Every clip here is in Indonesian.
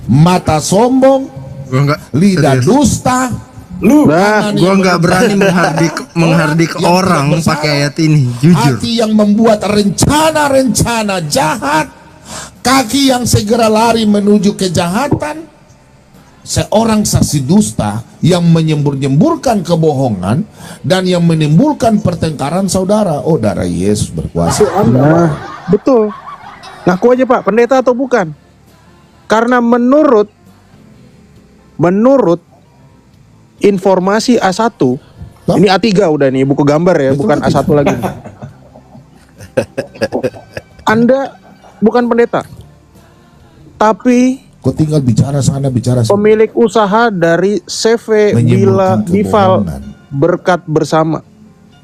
mata sombong, lidah dusta. Gua nggak berani menghardik orang pakai ayat ini, jujur. Hati yang membuat rencana-rencana jahat, kaki yang segera lari menuju kejahatan, seorang saksi dusta yang menyembur-nyemburkan kebohongan dan yang menimbulkan pertengkaran saudara. Oh, darah Yesus berkuasa. Nah, betul. Ngaku aja Pak, pendeta atau bukan? Karena menurut informasi A1, ini A3 udah nih, buku gambar ya, bukan A1 lagi. Anda bukan pendeta, tapi kau tinggal bicara sana bicara sini. Pemilik usaha dari CV Bival Berkat Bersama.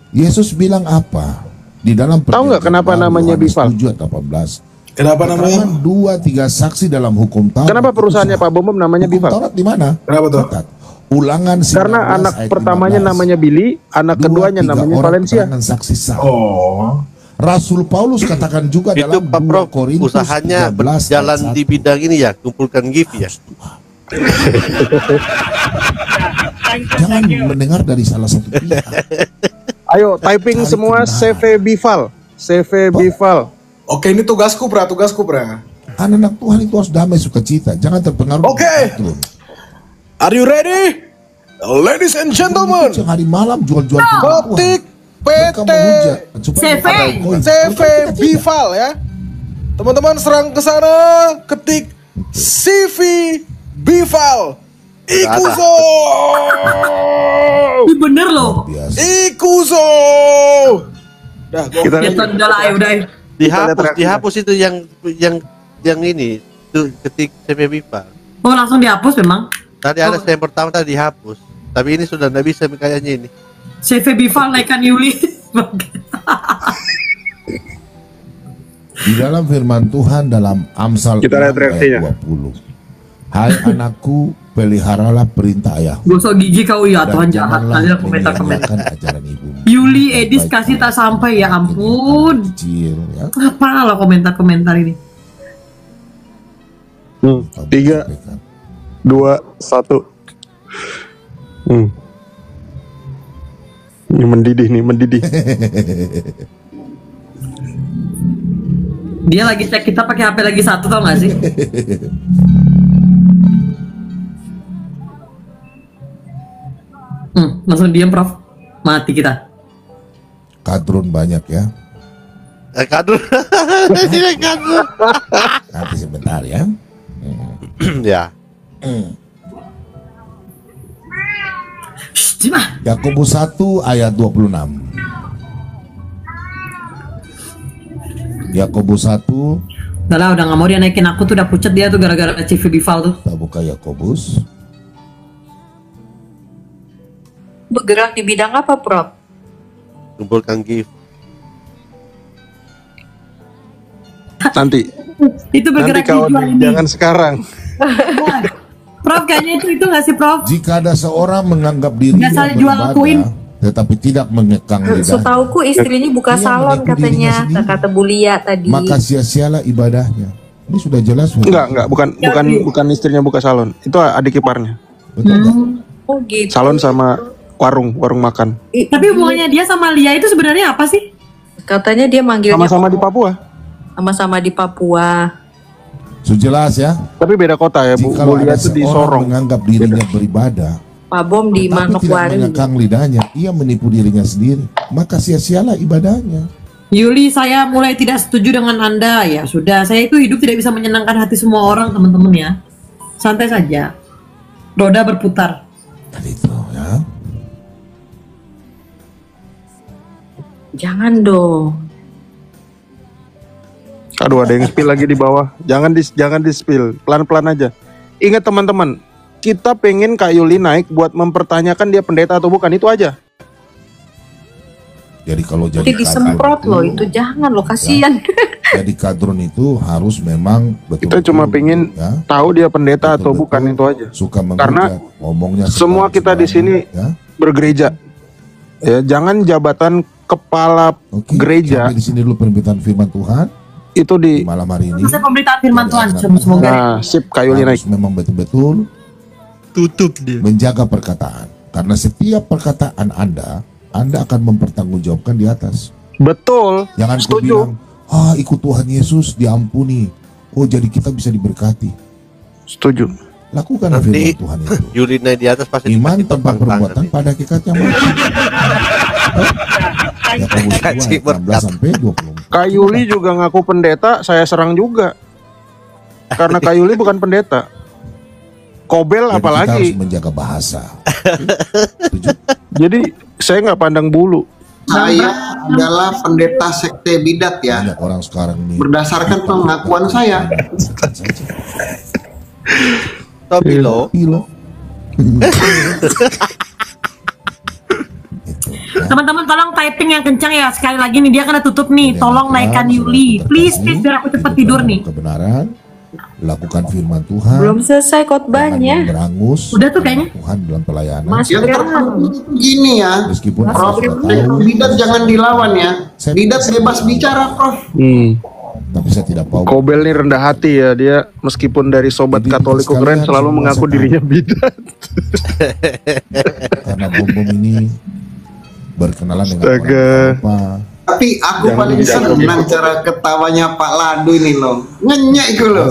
Yesus bilang apa? Di dalam tahu nggak kenapa namanya Bival? 7:18. Kenapa namanya? 2-3 saksi dalam hukum Taurat. Kenapa perusahaannya Pak Bomom namanya Bival? Taurat di mana? Kenapa tuh? Ulangan 19 karena anak pertamanya 15. namanya Billy, anak keduanya namanya Valencia. Saksi sah. Oh. Rasul Paulus katakan juga itu dalam Pak Prof, 2 Korintus usahanya 13 berjalan di bidang ini ya, kumpulkan gift ya. Jangan mendengar dari salah satu pihak. Ayo typing semua CV Bival, CV Bival. Oke, ini tugasku, Pra. Anak-anak Tuhan itu harus damai sukacita, jangan terpengaruh. Oke. Are you ready? Ladies and gentlemen. Hari malam jual-jual Ketik PT CV Bival ya. Teman-teman serang ke sana, ketik CV Bival. Ikuzo. Ini bener loh. Ikuzo. Dah, kita udah lah, udah. Dihapus itu yang ini tuh ketik CV Bival. Oh, langsung dihapus memang. Tadi ada yang pertama tadi dihapus, tapi ini sudah nggak bisa kayaknya ini. CV Bival naikkan Yuli. Di dalam firman Tuhan dalam Amsal 6 ayat 20. Hai anakku, peliharalah perintah ayah. Gosok gigi kau ya Tuhan, jahat. Ada komentar-komentar. Yuli Edis kasih tak sampai, ya ampun. Ya. Apa lah komentar-komentar ini? 3, 2, 1. Ini mendidih. Dia lagi cek kita pakai HP lagi satu, tau gak sih? Langsung diam Prof. Mati kita. Kadrun banyak ya. Kadrun. Nanti sebentar ya. Ya. Yakobus 1 ayat 26. Yakobus 1. Udah nggak mau dia naikin aku tuh, udah pucet dia tuh gara-gara CV Bival tuh. Kita buka Yakobus. Bergerak di bidang apa, Prof? Kumpulkan gift. Nanti. Itu bergerak nanti kawan, ini. Jangan sekarang. Prof, kayaknya itu nggak sih Prof? Jika ada seorang menganggap dirinya beribadah, tetapi tidak mengekang lidahnya. Setauku istrinya buka salon katanya, kata Bu Lia tadi. Maka sia-sialah ibadahnya. Ini sudah jelas. Enggak, bukan istrinya buka salon. Itu adik iparnya. Betul. Oh gitu. Salon sama warung makan. Tapi hubungannya dia sama Lia itu sebenarnya apa sih? Katanya dia manggilnya sama-sama di Papua. Sama-sama di Papua. Sudah jelas ya. Tapi beda kota ya, Bu. Jika Lia itu di Sorong. Menganggap dirinya beribadah, Pak Bom di Manokwari. Tidak mengekang lidahnya, ia menipu dirinya sendiri. Maka sia-sialah ibadahnya. Yuli, saya mulai tidak setuju dengan Anda. Ya sudah, saya itu hidup tidak bisa menyenangkan hati semua orang, teman-teman ya. Santai saja. Roda berputar. Tadi itu ya. Jangan dong. Aduh, ada yang spill lagi di bawah. Jangan di spill, pelan-pelan aja. Ingat teman-teman, kita pengen Kak Yuli naik buat mempertanyakan dia pendeta atau bukan, itu aja. Jadi kalau jadi disemprot loh, itu jangan loh, kasihan. Ya, jadi kadrun itu harus memang betul. Kita cuma pengen tahu dia pendeta atau bukan, itu aja. Suka karena ngomongnya semua kita di sini bergereja. Ya, jangan jabatan kepala gereja. Di sini dulu pemerintahan firman Tuhan. Itu Di di malam hari ini Selesai pemberitaan firman Tuhan. Ada Semoga nah, sip Kak Yuli naik. harus memang betul-betul Tutup dia. menjaga perkataan. Karena setiap perkataan Anda akan mempertanggungjawabkan di atas. Betul. Jangan kau Setuju. bilang, ikut Tuhan Yesus diampuni. Oh, jadi kita bisa diberkati. Setuju. Lakukan Nanti firman Tuhan itu. Yuli naik di atas pasti Iman dikasih tanpa topang perbuatan tangan. pada hakikatnya mati. Yakobus 2 Kasih ayat 16 sampai 20. Kak Yuli juga ngaku pendeta, saya serang juga. Karena Kak Yuli bukan pendeta. Kobel Jadi kita harus apalagi. menjaga bahasa. Setuju? Jadi saya nggak pandang bulu. Saya adalah pendeta sekte bidat ya. Banyak orang sekarang ini Berdasarkan pengakuan saya. Bukan saja. Tapi lo, Pilo. Itu, ya. teman-teman tolong typing yang kencang ya. Sekali lagi nih dia kena tutup nih. Yang Tolong kedua, naikkan saudara Yuli. terkasih, Please biar aku cepat hidup tidur dalam nih. Kebenaran, lakukan firman Tuhan. Belum selesai Jangan khotbahnya. berangus. Udah tuh kayaknya. Tuhan dalam pelayanan. Mas Yang terpenting itu gini ya, Meskipun Anda Prof, sudah tahu, bidat jangan dilawan ya. Bidat bebas bicara, Prof. tapi saya tidak mau. Kobel nih rendah hati ya, dia meskipun dari sobat Jadi, Katolik sekalian keren selalu semua mengaku saya dirinya bidat. Karena bom-bom ini berkenalan dengan Astaga. orang apa. Tapi aku paling senang cara ketawanya Pak Ladu ini loh. Ngenyek itu loh.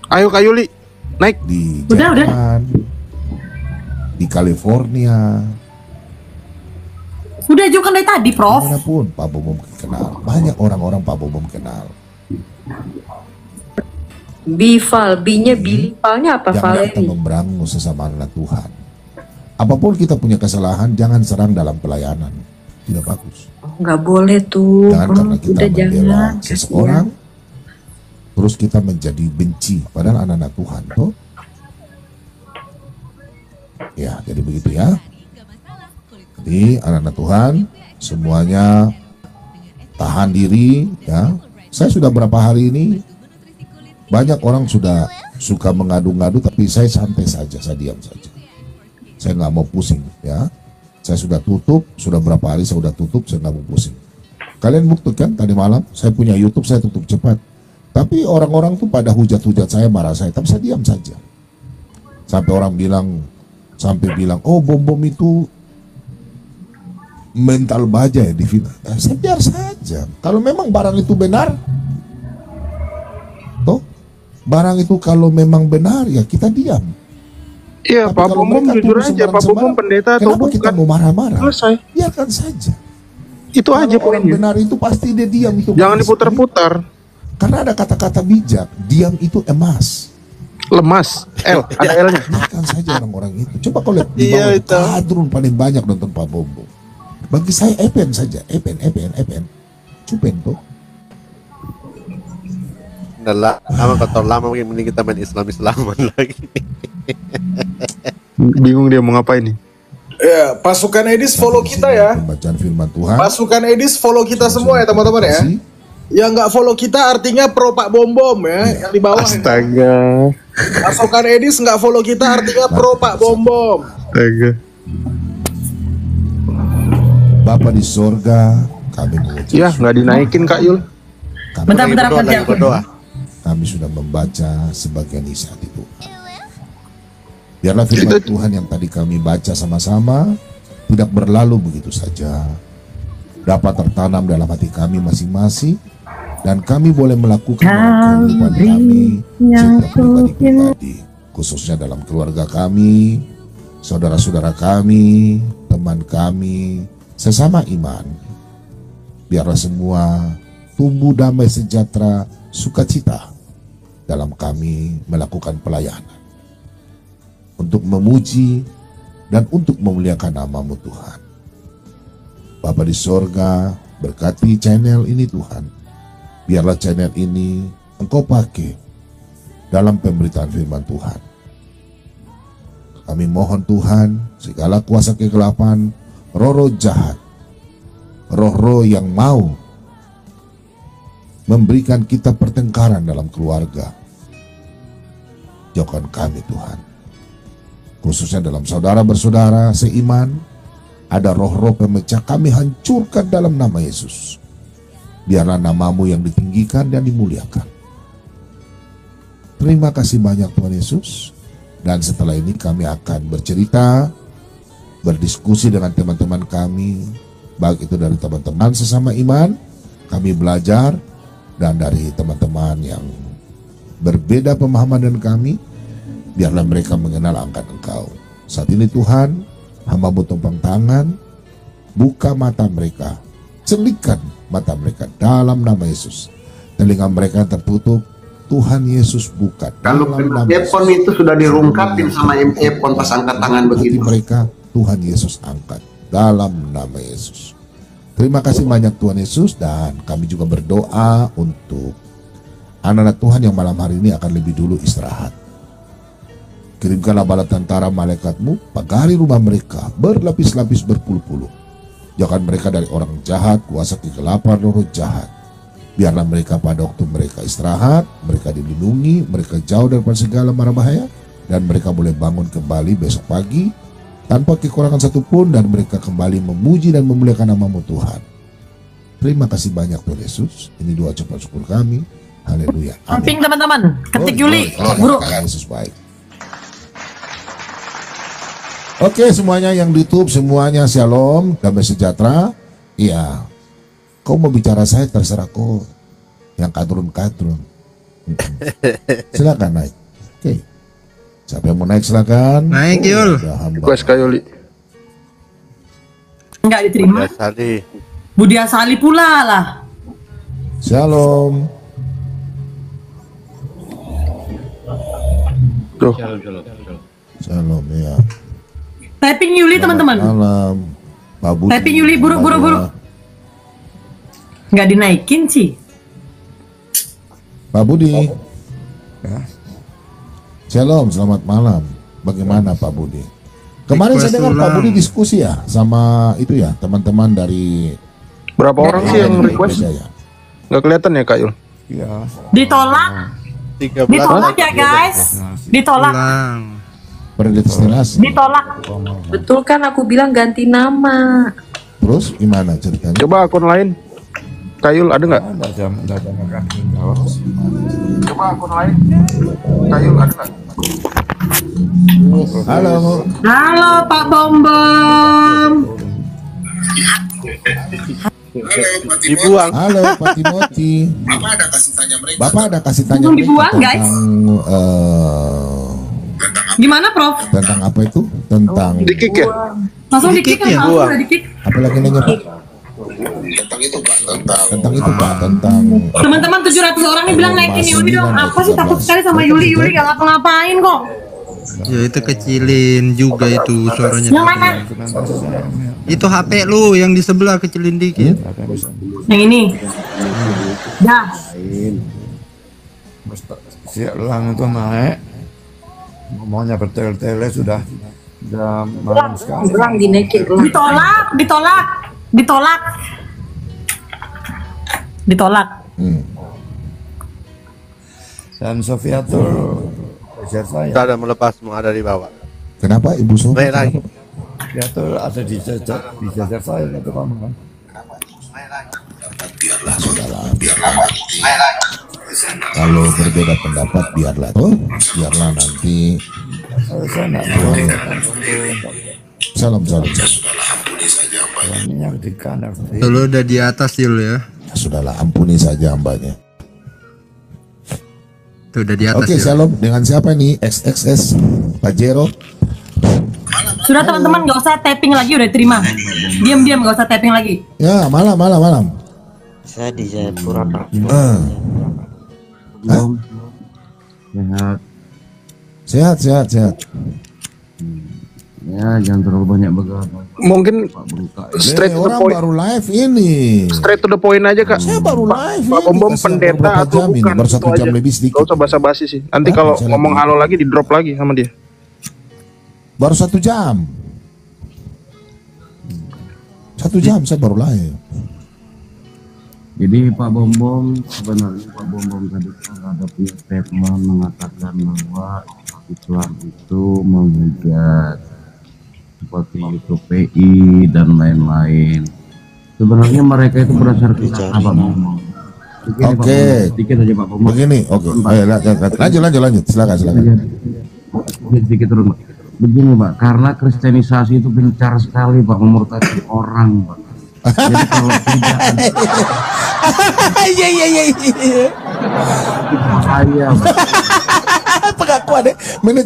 Ayo Kak Yuli, naik. Di Udah. Jerman, di California, Udah juga kan dari tadi, Prof. dimanapun Pak Bom kenal. Banyak orang-orang Pak Bom kenal. Bival, B-nya Billy, Val-nya apa? Jangan kita Valeri. memberangus sesama anak Tuhan. Apapun kita punya kesalahan, jangan serang dalam pelayanan. Tidak bagus. Nggak boleh tuh. Jangan karena kita Udah membela jangan. seseorang, terus kita menjadi benci. Padahal anak-anak Tuhan, toh. Ya, jadi begitu ya. Jadi anak-anak Tuhan, semuanya tahan diri, ya. Saya sudah berapa hari ini, banyak orang sudah suka mengadu-ngadu, tapi saya santai saja, saya diam saja. Saya nggak mau pusing, ya. Saya sudah tutup, sudah berapa hari saya sudah tutup, saya nggak mau pusing. Kalian buktikan tadi malam, saya punya YouTube, saya tutup cepat. Tapi orang-orang tuh pada hujat-hujat saya, marah saya, tapi saya diam saja. Sampai orang bilang, oh bom-bom itu mental baja ya di final. Saya biar saja. Kalau memang barang itu benar, toh barang itu kalau memang benar ya kita diam. Iya, Tapi Pak kalau Bom mereka jujur tuduh aja, Pak sembarang-sembarang, Bom pendeta atau kenapa kita bukan? mau marah-marah? Selesai. Biarkan saja. Itu aja Kalau orang poinnya. benar itu pasti dia diam itu. Jangan emas. diputar-putar. Karena ada kata-kata bijak, diam itu emas. Lemas. L, ada L-nya. Biarkan saja orang-orang itu. Coba kau lihat di Iya, bawah itu. kadrun paling banyak nonton Pak Bombo. Bagi saya epen saja, epen. Cupen tuh. udah lama kotor lama mungkin kita main Islaman lagi. Bingung dia mau ngapain nih. Ya, pasukan Edis follow kita ya. Pembacaan firman Tuhan. Pasukan Edis follow kita semua ya teman-teman ya. Yang nggak follow kita artinya pro Pak Bom Bom ya, yang di bawah. Astaga. Pasukan Edis nggak follow kita artinya pro Pak Bom Bom. Astaga. Bapa di sorga, kami mengucap Ya, nggak dinaikin Kak Yul. kami, Bentar, Lagi bentar, berdoa, nanti lagi aku. berdoa. kami sudah membaca sebagian isi hati Tuhan. Biarlah firman Tuhan yang tadi kami baca sama-sama tidak berlalu begitu saja, dapat tertanam dalam hati kami masing-masing, dan kami boleh melakukan dalam kehidupan kami setiap pribadi-pribadi, khususnya dalam keluarga kami, saudara-saudara kami, teman kami, sesama iman. Biarlah semua tumbuh damai sejahtera, sukacita dalam kami melakukan pelayanan untuk memuji dan untuk memuliakan nama-Mu Tuhan. Bapa di sorga, berkati channel ini Tuhan. Biarlah channel ini Engkau pakai dalam pemberitaan firman Tuhan. Kami mohon Tuhan, segala kuasa kegelapan, roh-roh jahat, roh-roh yang mau memberikan kita pertengkaran dalam keluarga, jauhkan kami Tuhan. Khususnya dalam saudara bersaudara seiman, ada roh-roh pemecah, kami hancurkan dalam nama Yesus. Biarlah namamu yang ditinggikan dan dimuliakan. Terima kasih banyak Tuhan Yesus. Dan setelah ini kami akan bercerita, berdiskusi dengan teman-teman kami, baik itu dari teman-teman sesama iman, kami belajar, dan dari teman-teman yang berbeda pemahaman dengan kami, biarlah mereka mengenal angkat Engkau. Saat ini Tuhan, hamba-Mu tumpang tangan, buka mata mereka, celikan mata mereka dalam nama Yesus. Telinga mereka tertutup, Tuhan Yesus buka. Kalau Epon itu sudah dirungkapin sama Epon pas angkat tangan hati begitu. mereka, Tuhan Yesus angkat dalam nama Yesus. Terima kasih banyak Tuhan Yesus, dan kami juga berdoa untuk anak-anak Tuhan yang malam hari ini akan lebih dulu istirahat. Kirimkanlah bala tentara malaikatmu, pagari rumah mereka, berlapis-lapis berpuluh-puluh. Jauhkan mereka dari orang jahat, kuasa kegelapan, roh jahat. Biarlah mereka pada waktu mereka istirahat, mereka dilindungi, mereka jauh daripada segala mara bahaya, dan mereka boleh bangun kembali besok pagi tanpa kekurangan satupun, dan mereka kembali memuji dan memuliakan nama-Mu Tuhan. Terima kasih banyak Tuhan Yesus. Ini doa cepat syukur kami. Haleluya. Samping teman-teman, ketik Yuli, buruk. Yesus baik. Oke, semuanya yang di YouTube, semuanya shalom, damai sejahtera. Iya, kau mau bicara saya terserah kau. Yang kadrun. Silakan naik. Oke. Siapa yang mau naik silakan. Naik Yul. Request Kak Yuli. Enggak diterima. Budi Asali pula lah. Shalom. Tuh. Shalom ya. Typing Yuli teman-teman. Malam. Pak Budi. Typing Yuli buruk. Nggak dinaikin sih. Pak Budi. Shalom, selamat malam. Bagaimana Pak Budi? Kemarin saya dengar Pak Budi diskusi ya sama itu ya, teman-teman dari Berapa orang sih yang request? Ya. Nggak kelihatan ya Kak Yul? Iya. Ditolak. 13. Ditolak ya guys. Ditolak. Berdestinasi. Ditolak. Betul kan aku bilang ganti nama. Terus gimana ceritanya? Coba akun lain. Kak Yul ada nggak? Ada jam makan jawab. Coba akun lain. Kak Yul ada nggak? Halo. Halo Pak Bombom. Dibuang. Halo Pak Timothy. Bapak ada kasih tanya Belum mereka dibuang, guys. Gimana Prof? Tentang apa itu? Tentang Di-kick ya? Langsung di-kick kan? Langsung udah di-kick. apa lagi nanya Pak? Tentang itu Pak, tentang Teman-teman 700 orang nih bilang naikin Yuli dong. Apa sih takut sekali sama Yuli? Yuli gak ngapa-ngapain kok. Ya itu kecilin juga itu suaranya. Yang mana? Itu HP lu yang di sebelah kecilin dikit. Yang ini. Dah. Si Elang itu naik, ngomongnya bertele-tele sudah malam sekali. Ulang dinaikin. Ditolak. Dan Sofia tuh share saya. Kita ada melepas semua ada di bawah. kenapa Ibu Sofi? Baik lagi. Dia tuh ada di jajar saya itu kamu kan. Kalau berbeda pendapat biarlah tuh, biarlah nanti. Saya nggak mau Salam. orangnya di kanan. Lu udah di atas Yul ya. Sudahlah, ampuni saja hambanya. Tuh udah di atas. Oke, Yul. shalom. Dengan siapa nih? XXS Pak Jero. Sudah teman-teman gak usah tapping lagi, udah terima. Diam-diam gak usah tapping lagi. Ya, malam. Saya di Jayapura Pak. Sehat. Ya jangan terlalu banyak begadang. Mungkin straight to the orang point. baru live ini. Straight to the point aja Kak. Saya baru live. Pak Bombom pendeta atau bukan? Baru 1 Itu jam aja. lebih sedikit. Gak usah basa-basi sih. Nanti kalau Saya ngomong lagi. halo lagi di drop lagi sama dia. Baru 1 jam. 1 jam saya baru live. Jadi Pak Bombom, sebenarnya Pak Bombom tadi kan ada punya statement mengatakan bahwa Islam itu menghujat. seperti YouTube PI dan lain-lain. Sebenarnya mereka itu berdasarkan apa Bambang? Oke. Sedikit aja Pak Bambang. Begini, oke. Ayo, lanjut. Silakan. Sedikit terus Pak. Begini Pak, karena kristenisasi itu gencar sekali Pak, memurtadkan orang Pak. Jadi kalau tidak bahaya Pak. Pengakuan deh. Menit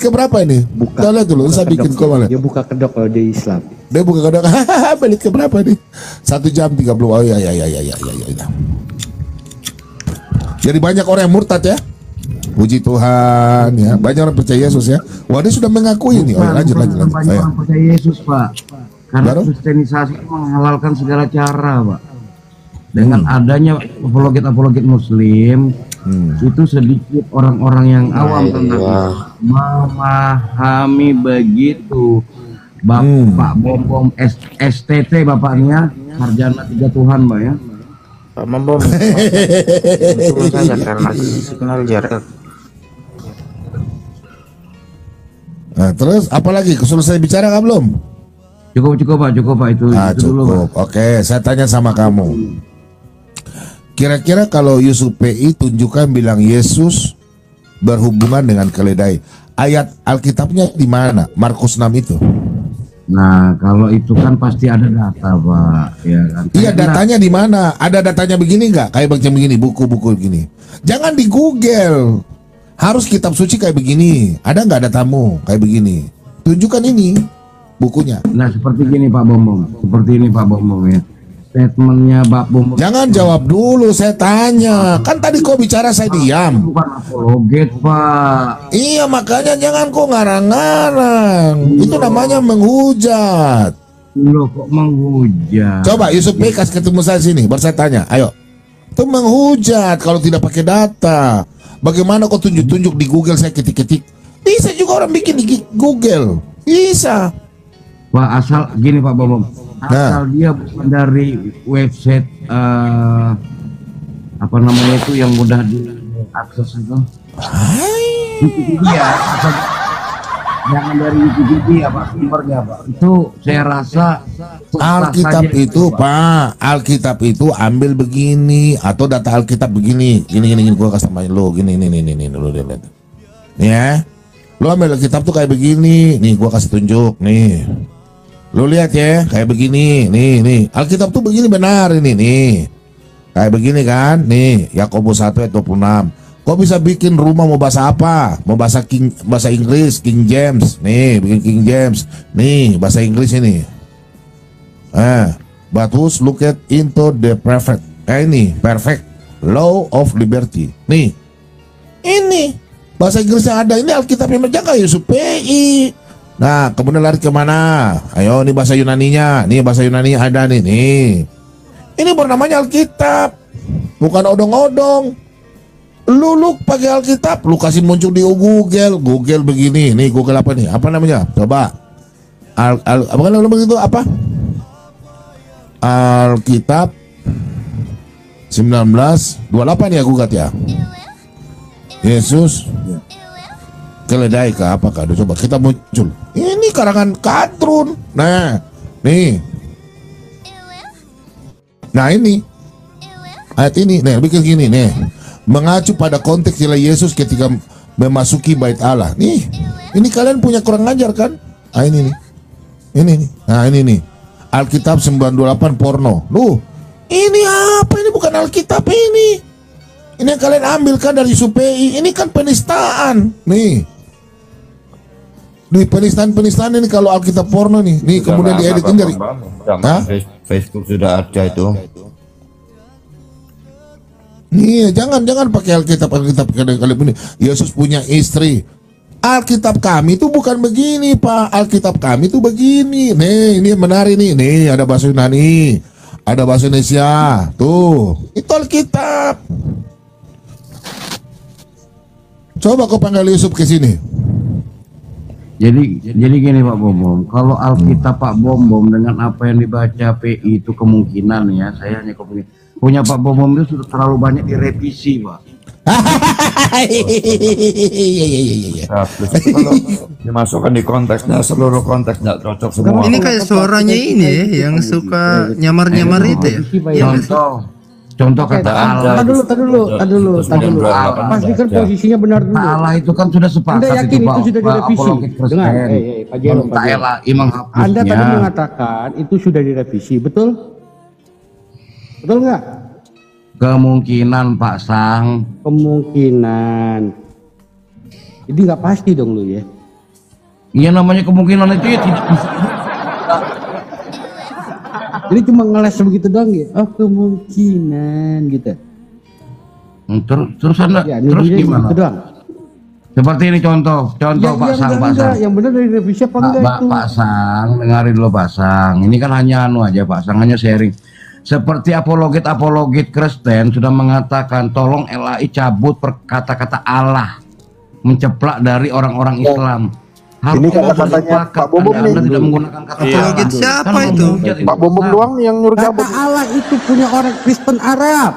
keberapa ini? Kita lihat dulu, saya bikin komen. Dia buka kedok kalau dia Islam. Dia buka kedok. Menit keberapa nih? 1 jam 30. Oh ya. Jadi banyak orang yang murtad ya. Puji Tuhan ya. Banyak orang percaya Yesus ya. Wah, dia sudah mengakui ini. Oh, lanjut. Banyak orang percaya Yesus Pak. Karena kristenisasi itu menghalalkan segala cara Pak. Dengan adanya apologet Muslim, itu sedikit orang-orang yang awam tentang memahami begitu. Pak Bom STT bapaknya sarjana 3 Tuhan Pak ya. Pak Bom cuma saja karena kenal jarak. Nah, terus apalagi? Selesai bicara nggak belum? Cukup Pak itu dulu Pak. Oke, saya tanya sama kamu. Kira-kira kalau Yusuf PI tunjukkan bilang Yesus berhubungan dengan keledai, ayat Alkitabnya di mana? Markus 6 itu. Nah, kalau itu kan pasti ada data Pak, ya kan? Iya, datanya di mana? Ada datanya begini nggak? Kayak macam begini, buku-buku begini. Jangan di Google. Harus kitab suci kayak begini. Ada nggak datamu kayak begini? Tunjukkan ini bukunya. Nah, seperti gini Pak Bom. Seperti ini Pak Bom ya. Statementnya Pak Bom. Jangan jawab dulu, saya tanya. Kan tadi kau bicara saya diam. Bukan apologet Pak. Iya, makanya jangan kok ngarang-ngarang. Itu namanya menghujat. Loh, kok menghujat? Coba Yusuf PI kasih ketemu saya sini, baru saya tanya. Ayo. Itu menghujat kalau tidak pakai data. Bagaimana kau tunjuk-tunjuk di Google, saya ketik-ketik. Bisa juga orang bikin di Google. Bisa. Pak, asal gini Pak Bom. Asal dia bukan dari website apa namanya itu yang mudah diakses itu. Wikipedia. Jangan dari Wikipedia Pak, sumbernya Pak. Itu saya rasa Alkitab itu Pak, Alkitab itu ambil begini atau data Alkitab begini. Gini gua kasih tamain lo, gini lo lihat. Nih ya. Lo ambil Alkitab tuh kayak begini. Nih gua kasih tunjuk nih. Lo lihat ya, kayak begini. Nih. Alkitab tuh begini benar ini nih. Kayak begini kan? Nih, Yakobus 1 ayat 26. Kok bisa bikin rumah mau bahasa apa? Mau bahasa Inggris, King James. Nih, bikin King James. Nih, bahasa Inggris ini. But who's look at into the perfect. Ini, perfect law of liberty. Nih. Ini bahasa Inggrisnya ada. Ini Alkitab yang menjaga Yusuf PI. Nah, kemudian lari kemana? Ayo, ini bahasa Yunaninya. Nih, bahasa Yunani ada nih. Ini bernamanya Alkitab. Bukan odong-odong. Lu pakai Alkitab, lu kasih muncul di Google begini. Nih, Google apa nih? Apa namanya? Coba. Apa kan namanya begitu? Apa? Alkitab 1928 ya gugat ya. Yesus keledai kah apakah? Coba kita muncul. Ini karangan Kadrun. Nah, nih. Nah ini ayat ini, nih bikin gini nih, mengacu pada konteks nilai Yesus ketika memasuki bait Allah. Nih, ini kalian punya kurang ajar kan? Ah ini nih, ini. Nah ini nih, Alkitab 928 porno. Ini apa? Ini bukan Alkitab ini. Ini yang kalian ambilkan dari SUPI. Ini kan penistaan. Nih, penistaan ini kalau Alkitab porno nih. Nih kemudian dieditin dari. Facebook sudah ada itu. Nih, jangan pakai Alkitab kalian ini. Yesus punya istri. Alkitab kami itu bukan begini, Pak. Alkitab kami itu begini. Nih, ini menarik nih. Nih, ada bahasa Yunani, ada bahasa Indonesia. Tuh, itu Alkitab. Coba kau panggil Yusuf ke sini. Jadi gini Pak Bom, kalau Alkitab Pak Bom dengan apa yang dibaca PI itu kemungkinan ya, saya hanya punya Pak Bom itu sudah terlalu banyak direvisi Pak. Nah, terus itu kalau dimasukkan di konteksnya, seluruh konteks nggak cocok semua. Ini kayak suaranya ini ya, yang suka nyamar-nyamar itu ya. Contoh kata Allah. Tadi dulu. Pastikan posisinya benar dulu. Allah itu kan sudah sepakat. Anda yakin itu sudah direvisi? Dengar, Pak Jero. Anda tadi mengatakan itu sudah direvisi, betul? Betul nggak? Kemungkinan Pak Sang. Kemungkinan. Jadi nggak pasti dong lu ya? Iya, namanya kemungkinan itu ya tidak bisa. Jadi cuma ngeles begitu doang ya? Oh, kemungkinan gitu. Terus Anda ya, terus gimana? Gitu doang. Seperti ini contoh Pak Sang. Yang benar dari revisi apa enggak itu? Pak Sang, dengarin dulu Pak Sang. Ini kan hanya aja Pak Sang, hanya sharing. Seperti apologet Kristen sudah mengatakan, tolong LAI cabut kata-kata Allah, menceplak dari orang-orang Islam. Ini kata-katanya Pak Bombom nih. Tidak menggunakan kata apologet siapa itu? Pak Bombom doang nih yang nyuruh cabut. Kata Allah itu punya orang Kristen Arab.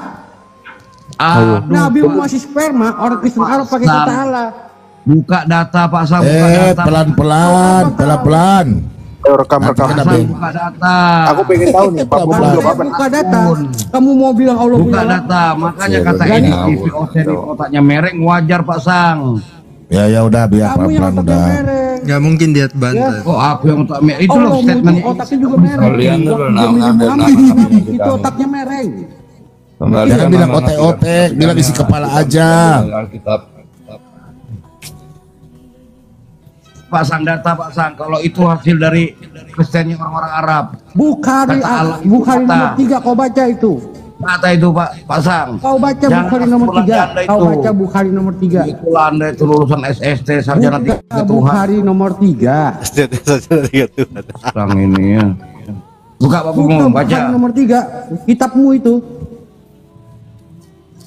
Nabi masih sperma, orang Kristen Arab pakai kata Allah. Buka data Pak Sang, buka data. Pelan-pelan. Rekam. Buka data. Aku pengen tahu nih Pak Bombom jawab apa. Buka data. Kamu mau bilang Allah buka data, makanya kata ini TVOC di kotaknya mereng wajar Pak Sang. Ya udah biar pelan-pelan udah. Nggak mungkin dia bantah. Oh, aku yang otak mereng. Itu loh statementnya. Otaknya juga mereng. Kalian dulu Itu otaknya mereng. Jangan bilang otek-otek, bilang isi kepala aja. Pak Sang, data Pak Sang, kalau itu hasil dari Kristennya orang-orang Arab. Bukhari nomor 3 kau baca itu. Kata itu Pak Sang. Kau baca Bukhari nomor 3. Kau baca Bukhari nomor 3. Itulah Anda itu lulusan SST sarjana tiga Tuhan. Bukhari nomor 3. Sarjana 3 Tuhan. Sang ini ya. Buka Pak Bung, baca. Bukhari nomor 3. Kitabmu itu.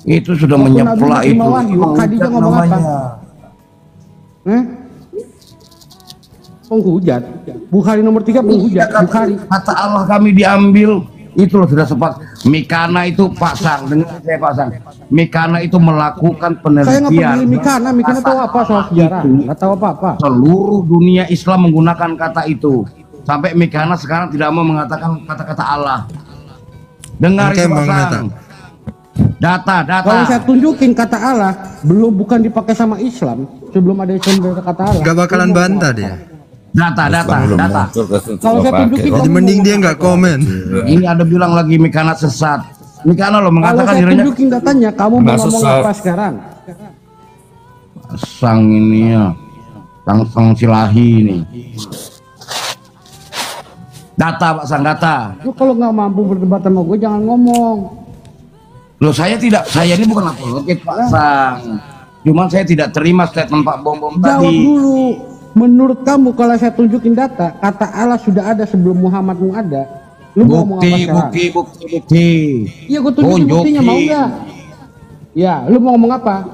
Itu sudah menyeplak itu. Khadijah ngomong apa? Penghujat. Bukhari nomor 3 penghujat. Bukhari. Kata Allah kami diambil. Itu loh sudah sempat. Mikana itu Pak Sang, dengar saya Pak Sang. Mikana itu melakukan penelitian. Saya nggak peduli Mikana. Mikana tahu apa soal sejarah? Nggak tahu apa-apa. Seluruh dunia Islam menggunakan kata itu. Sampai Mikana sekarang tidak mau mengatakan kata-kata Allah. Dengar itu Pak Sang. Data. Kalau saya tunjukin kata Allah, bukan dipakai sama Islam. Sebelum ada Islam dari kata Allah. Gak bakalan bantah dia. Data. Kalau saya tunjukin, jadi mending dia nggak komen. Ini ada bilang lagi Mikana sesat. Mikana loh mengatakan dirinya. Kalau saya tunjukin datanya, kamu mau ngomong apa sekarang? Sang ini ya, sang Silahi ini. Data Pak Sang, data. Lu kalau nggak mampu berdebat sama gue, jangan ngomong. Loh saya ini bukan apologet Pak Sang. Cuman saya tidak terima statement Pak Bombom tadi. Jawab dulu. Menurut kamu kalau saya tunjukin data, kata Allah sudah ada sebelum Muhammadmu ada. Lu mau ngomong apa sekarang? Bukti. Iya, gue tunjukin buktinya, mau nggak? Ya, lu mau ngomong apa?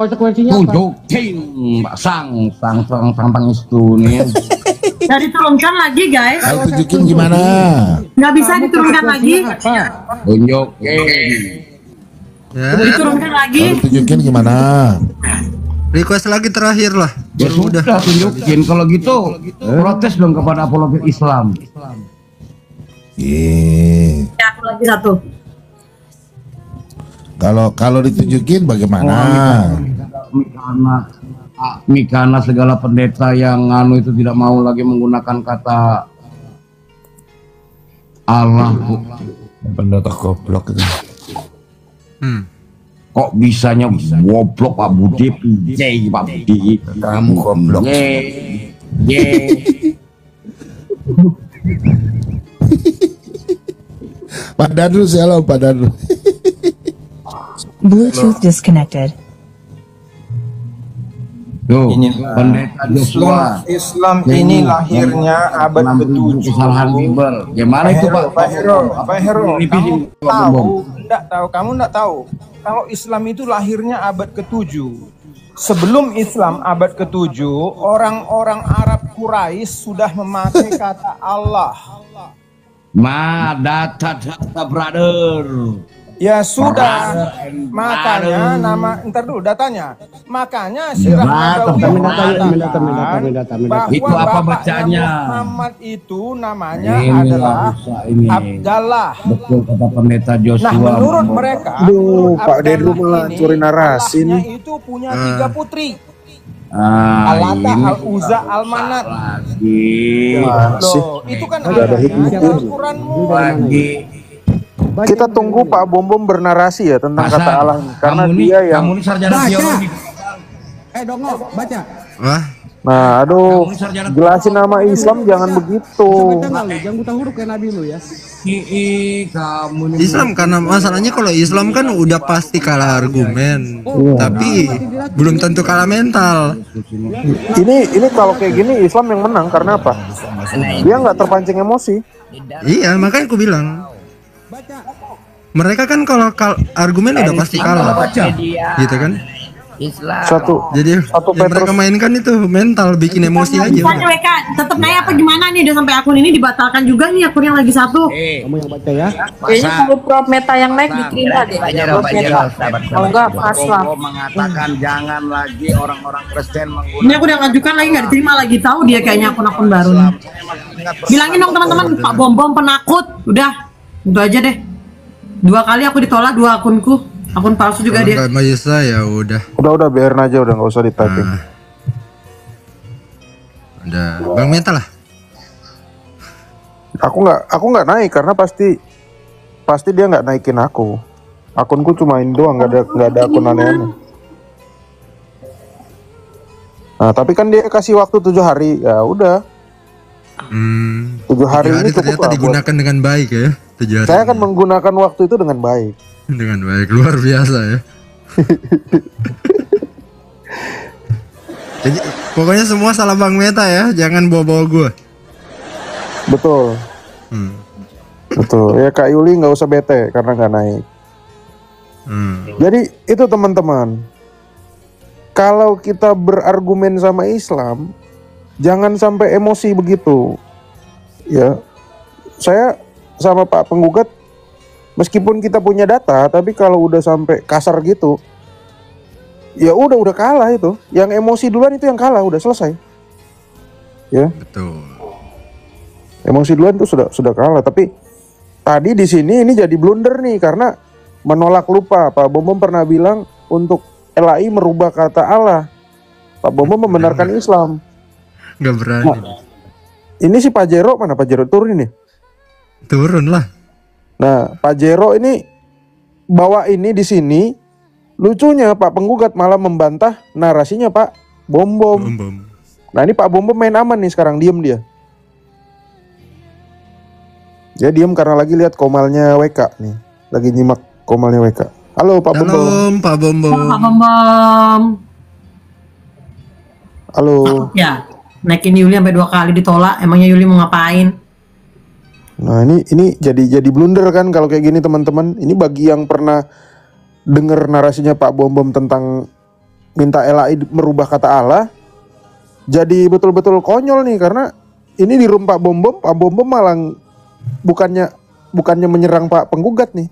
Konsekuensinya apa? Tunjukin Pak Sang itu nih. Nggak diturunkan lagi guys. Kalau tunjukin gimana? Nggak bisa diturunkan lagi. Tunjukin. Diturunkan lagi. Kalau tunjukin gimana? Request lagi terakhir lah. Ya sudah tunjukin. Kalau gitu protes dong kepada apologet Islam. Iya. Ya, aku lagi satu. Kalau ditunjukin bagaimana? Mikana segala pendeta yang itu tidak mau lagi menggunakan kata Allah. Pendeta goblok itu. Kok bisanya goblok Pak Budi, Pak Budi. Kamu goblok. Pak Dadru, halo Pak Dadru. Bluetooth disconnected. Tuh, pendeta Joshua. Islam ini lahirnya abad ke-7. Kesalahan Bible. Gimana itu Pak? Pak Hero, kamu enggak tahu. Kalau Islam itu lahirnya abad ke-7. Sebelum Islam abad ke-7, orang-orang Arab Quraisy sudah memakai kata Allah. Data brother. Ya sudah, makanya nama ntar dulu datanya. Makanya si Rahmat Badawi mengatakan bahwa itu apa bapaknya bacanya? Muhammad itu namanya Ini adalah bisa ini. Abdallah. Betul kata pendeta Joshua. Nah, menurut mereka, Pak Dedru malah curi narasi Allahnya nih. itu punya 3 putri. Ini Al-Uzza, Al-Manat. lagi. Loh, itu kan Nggak ada hikmahnya. Al-Quranmu. Lagi. Kita tunggu Pak Bom Bom bernarasi ya tentang Hasan, kata Allah karena kamu dia yang kamu ini sarjana teologi. Dongo, baca. Wah, nah aduh jelasin nama Islam jangan begitu. Jangan buta huruf kayak Nabi lu ya. Kamu nih. Islam karena masalahnya kalau Islam kan udah pasti kalah argumen, tapi belum tentu kalah mental. Ini kalau kayak gini Islam yang menang karena apa? Dia nggak terpancing emosi. Iya, makanya aku bilang. Mereka kan kalau argumen udah pasti kalah, gitu kan? Jadi yang mereka mainkan itu mental, bikin emosi aja. Misalnya WK, tetap naik apa gimana nih? Udah sampai akun ini dibatalkan juga nih, akun yang lagi satu. Kamu yang baca ya. Kayaknya kalau Prof Meta yang naik diterima deh. Prof Meta. Kalau enggak pas lah. Mengatakan jangan lagi orang-orang Kristen menggunakan. Ini aku udah ngajukan lagi nggak diterima lagi, tahu dia kayaknya akun-akun baru nih. Bilangin dong teman-teman, Pak Bom Bom penakut. Udah, itu aja deh. 2 kali aku ditolak 2 akunku. Akun palsu juga dia. Nggak bisa ya udah. Udah biarin aja, udah nggak usah di-typing. Udah, Bang Meta lah. Aku nggak naik karena pasti dia nggak naikin aku. Akunku cuma ini doang, nggak ada akun aneh-aneh. Nah, tapi kan dia kasih waktu 7 hari, ya udah. 7 hari ini cukup ternyata lah digunakan dengan baik ya. 7 hari. Saya akan menggunakan waktu itu dengan baik. Dengan baik, luar biasa ya. Jadi, pokoknya semua salah Bang Meta ya, jangan bawa-bawa gue. Betul. Betul. Ya Kak Yuli nggak usah bete karena nggak naik. Jadi itu teman-teman. Kalau kita berargumen sama Islam, jangan sampai emosi begitu. Ya, saya sama Pak Penggugat, meskipun kita punya data, tapi kalau udah sampai kasar gitu, ya udah kalah itu. Yang emosi duluan itu yang kalah, udah selesai. Ya. Betul. Emosi duluan itu sudah kalah. Tapi tadi di sini ini jadi blunder nih karena menolak lupa. Pak Bom Bom pernah bilang untuk LAI merubah kata Allah. Pak Bom Bom membenarkan Islam. Gak berani. Nah, ini si Pak Jero mana? Pak Jero turun ini? Turun lah. Nah, Pak Jero ini bawa ini di sini. Lucunya Pak Penggugat malah membantah narasinya Pak Bom Bom. Nah, ini Pak Bom Bom main aman nih sekarang, diem dia. Dia diem karena lagi lihat komalnya WK nih. Lagi nyimak komalnya WK. Halo Pak Bom Bom. Halo Pak Bom Bom. Pak Bom Bom. Halo. Ya, naikin Yuli sampai 2 kali ditolak. Emangnya Yuli mau ngapain? Nah, ini jadi blunder kan kalau kayak gini teman-teman. Ini bagi yang pernah dengar narasinya Pak Bom Bom tentang minta LAI merubah kata Allah, jadi betul-betul konyol nih karena ini di room Pak Bom Bom malah bukannya menyerang Pak Penggugat nih,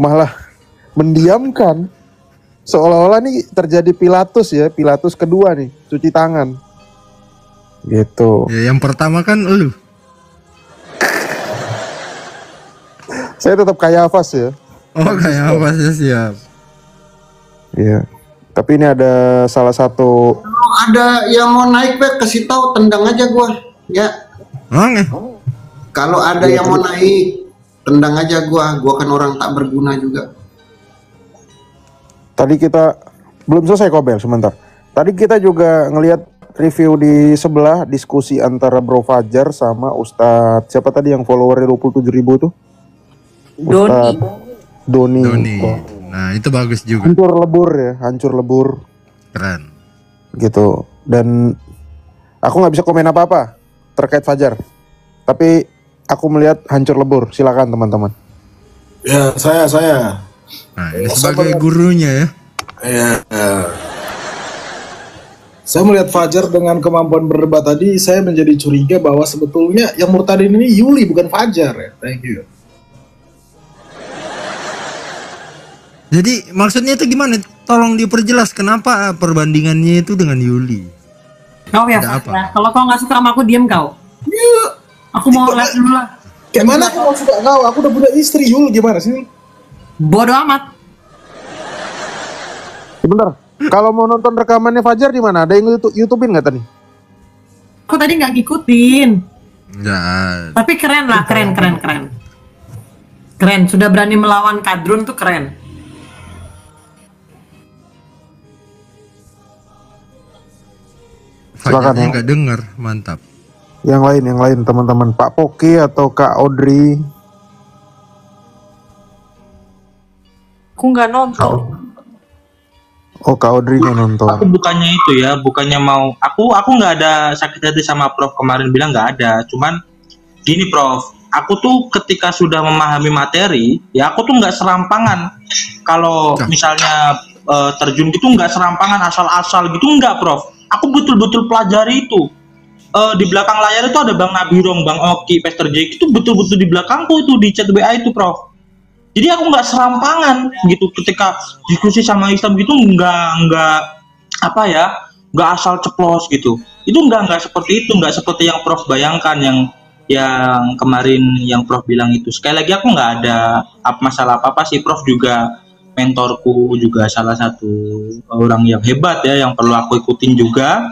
malah mendiamkan, seolah-olah nih terjadi Pilatus kedua nih, cuci tangan gitu. Ya, yang pertama kan lu. Saya tetap Kayafas ya. Oh, Kayafas ya, siap. Iya. Tapi ini ada salah satu. Kalau ada yang mau naik, Pak, kasih tahu, tendang aja gua, ya. Kalau ada yang mau naik, tendang aja gua kan orang tak berguna juga. Tadi kita belum selesai Kobel, sebentar. Tadi kita juga ngelihat review di sebelah diskusi antara Bro Fajar sama Ustadz siapa tadi yang followernya 27.000 tuh? Doni. Nah, itu bagus juga. Hancur lebur. Keren. Gitu. Dan aku nggak bisa komen apa-apa terkait Fajar. Tapi aku melihat hancur lebur. Silakan teman-teman. Ya, saya. Nah, ini sebagai gurunya ya. Ya. Saya melihat Fajar dengan kemampuan berdebat tadi, saya menjadi curiga bahwa sebetulnya yang murtadin ini Yuli bukan Fajar ya. Thank you. Jadi maksudnya itu gimana? Tolong diperjelas kenapa perbandingannya itu dengan Yuli. Kau ya, kalau kau nggak suka sama aku diem kau. Yuk, aku mau lihat dulu lah. Kayak mana aku mau suka kau? Aku udah punya istri, Yul, gimana sih? Bodoh amat. Sebentar, kalau mau nonton rekamannya Fajar di mana? Ada yang YouTubein nggak tadi? Aku tadi nggak ngikutin. Enggak. Tapi keren lah, keren. Keren, sudah berani melawan Kadrun tuh keren. Silakan ya. Nggak dengar, mantap. Yang lain teman-teman, Pak Poki atau Kak Audrey? Aku nggak nonton. Oh, Kak Audrey nggak nonton. Aku bukannya itu ya, bukannya mau. Aku nggak ada sakit hati sama Prof kemarin bilang nggak ada. Cuman gini Prof, aku tuh ketika sudah memahami materi, ya aku tuh nggak serampangan. Kalau misalnya terjun gitu nggak serampangan asal-asal gitu nggak Prof. Aku betul-betul pelajari itu. Di belakang layar itu ada Bang Nabirong, Bang Oki, Pastor Jake itu betul-betul di belakangku itu di chat WA itu Prof. Jadi aku nggak serampangan gitu ketika diskusi sama Islam gitu nggak apa ya, nggak asal ceplos gitu. Itu nggak seperti itu, nggak seperti yang Prof bayangkan yang kemarin yang Prof bilang itu. Sekali lagi aku nggak ada masalah apa sih. Prof juga mentorku, juga salah satu orang yang hebat ya yang perlu aku ikutin juga.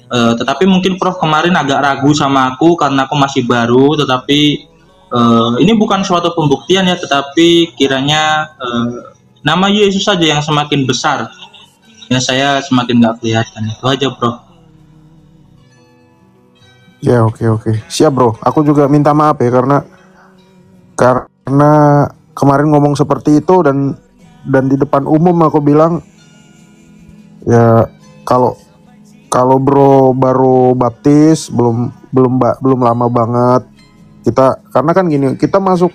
Tetapi mungkin Prof kemarin agak ragu sama aku karena aku masih baru, tetapi ini bukan suatu pembuktian ya, tetapi kiranya nama Yesus saja yang semakin besar ya, saya semakin nggak kelihatan. Itu aja Prof. Ya oke. Siap bro, aku juga minta maaf ya karena kemarin ngomong seperti itu dan di depan umum aku bilang ya kalau bro baru baptis belum lama banget kita, karena kan gini, kita masuk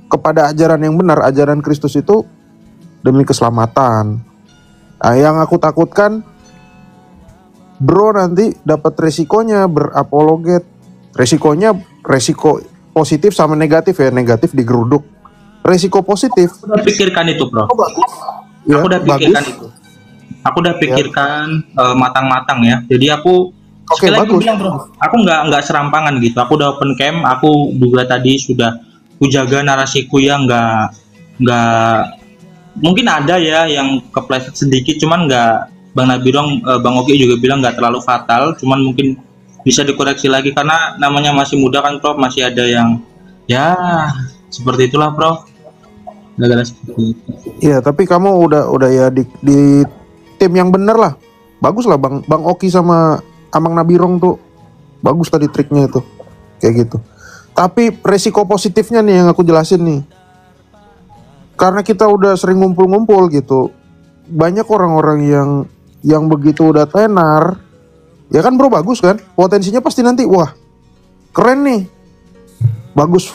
kepada ajaran yang benar, ajaran Kristus itu demi keselamatan. Nah, yang aku takutkan bro nanti dapat resikonya berapologet, resiko positif sama negatif ya, negatif digeruduk, resiko positif. Aku udah pikirkan itu Bro. Ya, aku udah pikirkan itu. Aku udah pikirkan matang-matang ya. Jadi aku bagus. Bilang, Bro, aku nggak serampangan gitu. Aku udah open cam. Aku juga tadi sudah kujaga narasiku yang nggak mungkin ada ya yang kepleset sedikit, cuman nggak. Bang Nabirong, Bang Oki juga bilang nggak terlalu fatal, cuman mungkin bisa dikoreksi lagi karena namanya masih muda kan Prof, masih ada yang ya seperti itulah Prof. Iya, tapi kamu udah ya di tim yang bener lah. Bagus lah Bang Oki sama Amang Nabirong tuh. Bagus tadi triknya itu. Kayak gitu. Tapi resiko positifnya nih yang aku jelasin nih. Karena kita udah sering ngumpul-ngumpul gitu. Banyak orang-orang yang begitu udah tenar. Ya kan bro, bagus kan? Potensinya pasti nanti wah keren nih. Bagus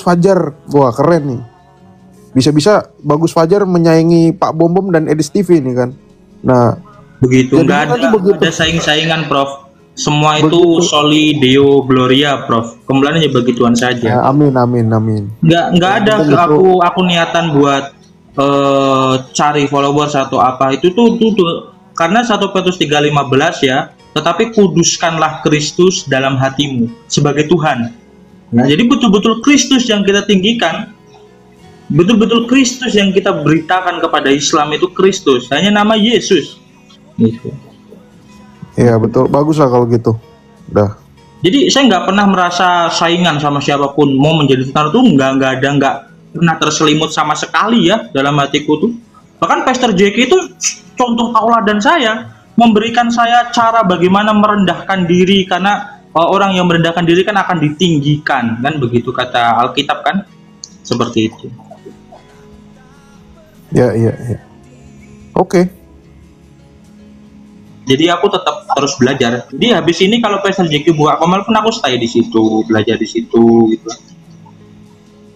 Fajar. Wah keren nih. Bisa-bisa Bagus Fajar menyaingi Pak Bom Bom dan Edis TV nih kan. Nah, begitu nggak ada saing-saingan Prof. Semua itu soli deo gloria Prof. Kembalinya begituan saja. Ya, amin. Nggak ada aku niatan buat cari followers atau apa itu tuh karena 1 Petrus 3:15 ya. Tetapi kuduskanlah Kristus dalam hatimu sebagai Tuhan. Nah, jadi betul-betul Kristus yang kita tinggikan. Betul-betul Kristus yang kita beritakan kepada Islam itu Kristus, hanya nama Yesus. Gitu. Iya betul, bagus lah kalau gitu. Udah. Jadi saya nggak pernah merasa saingan sama siapapun, mau menjadi tenar tuh nggak pernah terselimut sama sekali ya dalam hatiku tuh. Bahkan Pastor Jeki itu contoh tauladan saya, memberikan saya cara bagaimana merendahkan diri, karena orang yang merendahkan diri kan akan ditinggikan, kan begitu kata Alkitab kan, seperti itu. Ya. Oke. Jadi aku tetap terus belajar. Jadi habis ini kalau Pastor Jeki buka komal pun aku stay di situ, belajar di situ gitu.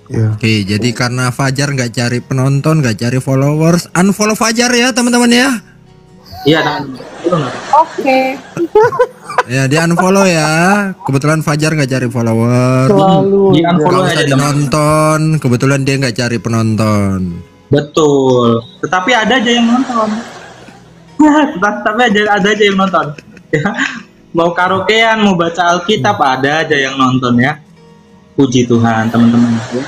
Ya. Oke, jadi karena Fajar nggak cari penonton, nggak cari followers, unfollow Fajar ya teman-teman ya. Iya, Oke. Ya di unfollow ya. Kebetulan Fajar nggak cari followers. Di unfollow aja. Nonton. Kebetulan dia nggak cari penonton. Betul. Tetapi ada aja yang nonton. Tapi ada aja yang nonton. Ya. Mau karaokean, mau baca Alkitab, ada aja yang nonton ya. Puji Tuhan teman-teman. Ya.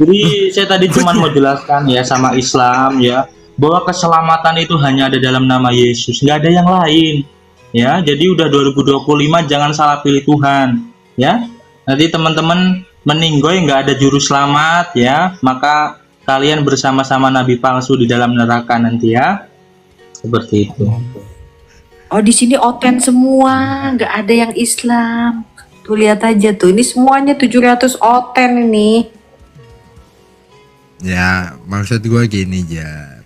Jadi saya tadi cuma mau jelaskan ya sama Islam ya, bahwa keselamatan itu hanya ada dalam nama Yesus, nggak ada yang lain. Ya, jadi udah 2025, jangan salah pilih Tuhan. Ya, nanti teman-teman meninggoy nggak ada juru selamat ya, maka kalian bersama-sama nabi palsu di dalam neraka nanti ya. Seperti itu. Oh, di sini oten semua, nggak ada yang Islam. Tuh lihat aja tuh, ini semuanya 700 oten ini. Ya, maksud gue gini, Jar.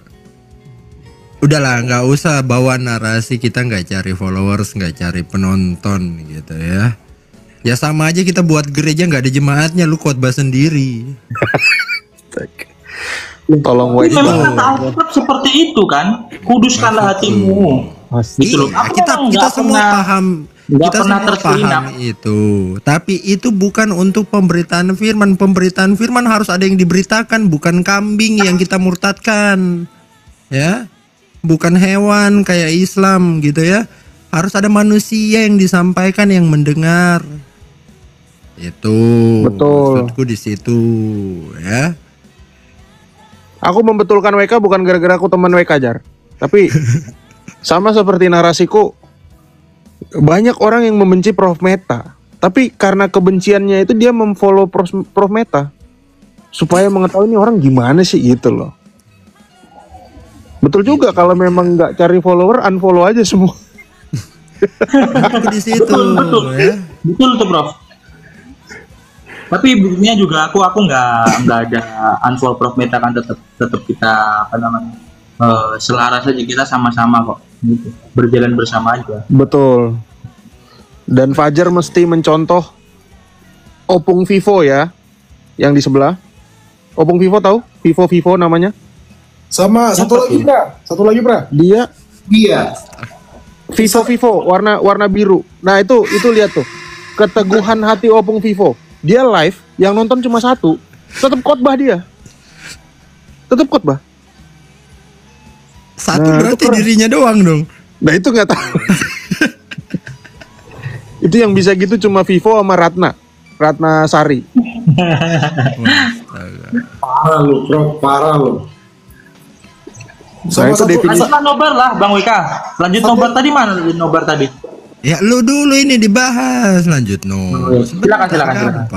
Udahlah, nggak usah bawa narasi kita nggak cari followers, nggak cari penonton gitu ya. Ya sama aja kita buat gereja nggak ada jemaatnya, lu khotbah sendiri. Tolong memang kata Alkitab seperti itu kan, kuduskanlah hatimu. Gitu loh. Kita semua paham, kita semua paham itu. Tapi itu bukan untuk pemberitaan firman. Pemberitaan firman harus ada yang diberitakan, bukan kambing yang kita murtadkan, ya, bukan hewan kayak Islam gitu ya. Harus ada manusia yang disampaikan, yang mendengar. Itu betul. Maksudku di situ, ya. Aku membetulkan WK bukan gara-gara aku teman WK, Jar. Tapi sama seperti narasiku, banyak orang yang membenci Prof Meta. Tapi karena kebenciannya itu dia memfollow Prof Meta supaya mengetahui ini orang gimana sih gitu loh. Betul juga, kalau memang nggak cari follower, unfollow aja semua. Di situ, betul, ya. Betul tuh Prof. Tapi buktinya juga aku nggak ada unfollow Prof Meta kan, tetap kita apa namanya selaras aja, kita sama-sama kok gitu. Berjalan bersama aja. Betul. Dan Fajar mesti mencontoh Opung Vivo ya, yang di sebelah. Opung Vivo tahu? Vivo namanya. Sama satu lagi Bra. Dia Vivo warna biru. Nah itu lihat tuh, keteguhan hati Opung Vivo. Dia live, yang nonton cuma 1, tetap khotbah dia. Tetap khotbah. Satu berarti dirinya doang dong. Nah itu nggak tahu. Itu yang bisa gitu cuma Vivo sama Ratna Sari. Parah lu, Bro, parah lu. Nah, itu definisi. Lanjutlah nobar lah, Bang WK. Lanjut nobar tadi mana? Nobar tadi. Ya lu dulu ini dibahas, lanjut Silakan.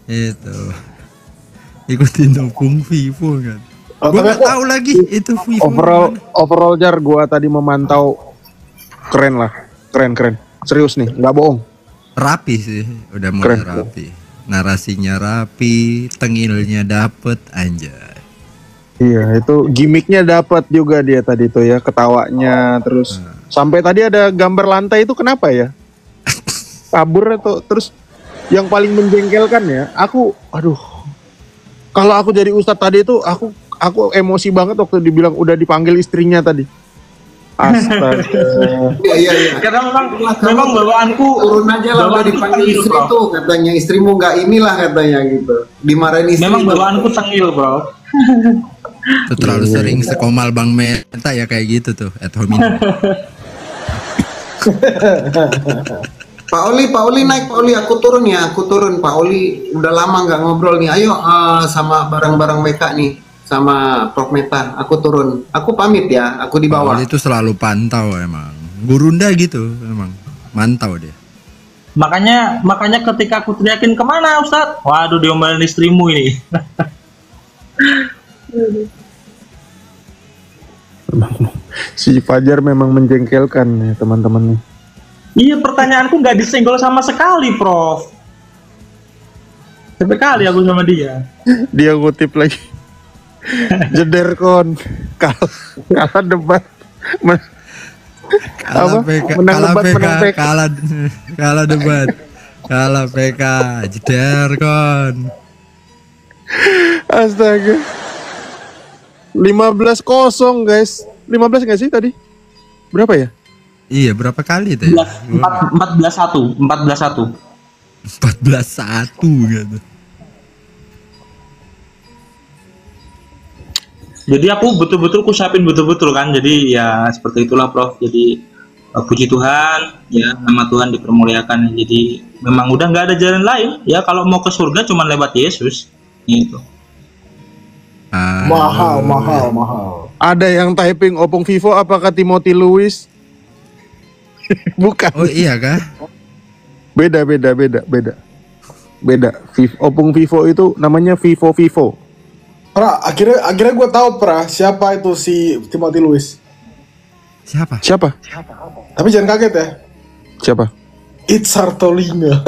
Itu ikutin Opung Vivo kan. Gue nggak tahu lagi itu Vivo. Overall Jar, gua tadi memantau keren lah, keren. Serius nih, nggak bohong. Rapi sih, udah mulai rapi. Narasinya rapi, tengilnya dapet, anjay. Iya, itu gimmicknya dapat juga dia tadi tuh ya, ketawanya terus. Sampai tadi ada gambar lantai itu kenapa ya? Kabur atau terus yang paling menjengkelkan ya, kalau aku jadi ustadz tadi itu aku emosi banget waktu dibilang udah dipanggil istrinya tadi. Astaga. Iya. Karena memang bawaanku turun aja lah, udah dipanggil istri tuh katanya, istrimu nggak inilah katanya gitu. Dimarahin istri. Memang bawaanku tengil, Bro. Itu terlalu sering sekomal Bang Meta ya kayak gitu tuh at home ini. Pak Oli naik, Pak Oli, aku turun. Pak Oli udah lama nggak ngobrol nih. Ayo sama bareng-bareng WK nih, sama Prof Meta. Aku turun. Aku pamit ya. Aku di bawah. Itu selalu pantau emang. Gurunda gitu emang. Mantau dia. Makanya ketika aku teriakin kemana Ustadz? Waduh, diomelin istrimu ini. Si Fajar memang menjengkelkan ya teman-teman nih. Iya, pertanyaanku nggak disenggol sama sekali, Prof. Sampai kali aku sama dia. Dia ngutip lagi. Jeder kon, kalah debat. Kalah debat. Kalah PK, jeder kon. Astaga. 15-0 guys. 15 nggak sih tadi? Berapa ya? Iya, berapa kali itu ya? 14-1 gitu. Jadi aku betul-betul siapin betul-betul kan. Jadi ya seperti itulah Prof. Jadi puji Tuhan, ya nama Tuhan dipermuliakan. Jadi memang udah nggak ada jalan lain. Ya kalau mau ke surga cuma lewat Yesus. Gitu. Mahal. Ada yang typing Opung Vivo apakah Timothy Lewis? Bukan. Oh iya kah? Beda. Opung Vivo itu namanya Vivo. Pra, akhirnya gue tahu pra siapa itu si Timothy Lewis. Siapa? Tapi jangan kaget ya. Siapa? It's Sartolinga.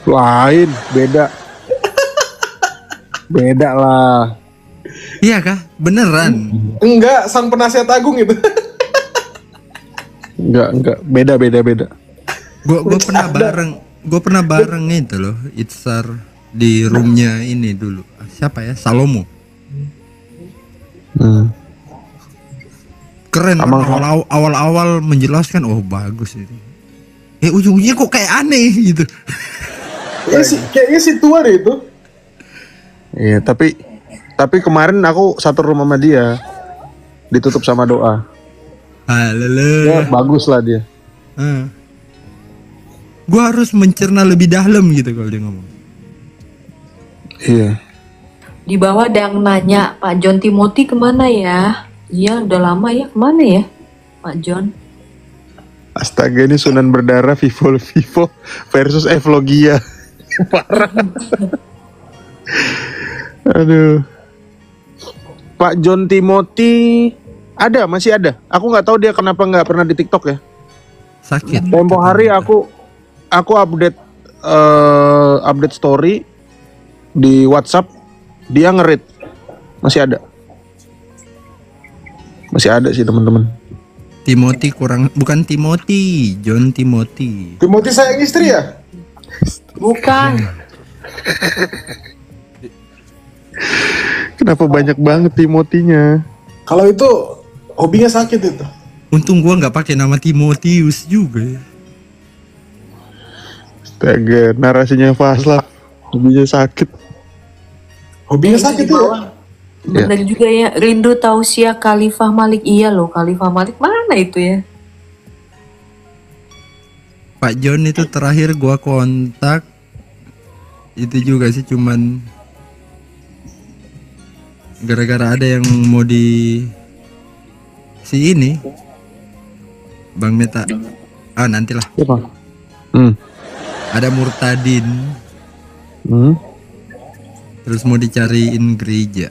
Lain, beda lah. Iya kah? Beneran? Enggak, sang penasihat agung itu. Enggak, beda. Gue pernah bareng itu loh, Itzar di roomnya ini dulu. Siapa ya? Salomo. Keren. Awal-awal menjelaskan, oh bagus itu. Ujung-ujungnya kok kayak aneh gitu. Kayaknya si tua deh itu. Iya, tapi kemarin aku satu rumah sama dia, ditutup sama doa. Ya, bagus lah dia. Gua harus mencerna lebih dalam gitu kalau dia ngomong. Iya. Di bawah ada yang nanya, Pak John Timothy kemana ya? Iya udah lama ya, kemana ya Pak John? Astaga, ini Sunan berdarah Vivo versus Evlogia. Parah. Aduh. Pak John Timothy masih ada. Aku nggak tahu dia kenapa nggak pernah di TikTok ya. Sakit. Tempo hari aku update story di WhatsApp, dia nge-read. Masih ada sih teman-teman. Timothy bukan Timothy, John Timothy. Timothy sayang istri ya? Bukan. Kenapa banyak banget Timothy-nya? Kalau itu hobinya sakit itu. Untung gua nggak pakai nama Timotius juga ya. Astaga, narasinya Faslap. Hobinya sakit. Benar juga ya, rindu tausiah Khalifah Malik. Iya loh, Khalifah Malik mana itu ya? Pak John itu terakhir gua kontak itu juga sih, cuman gara-gara ada yang mau si ini Bang Meta. Nantilah. Ada Murtadin. Terus mau dicariin gereja.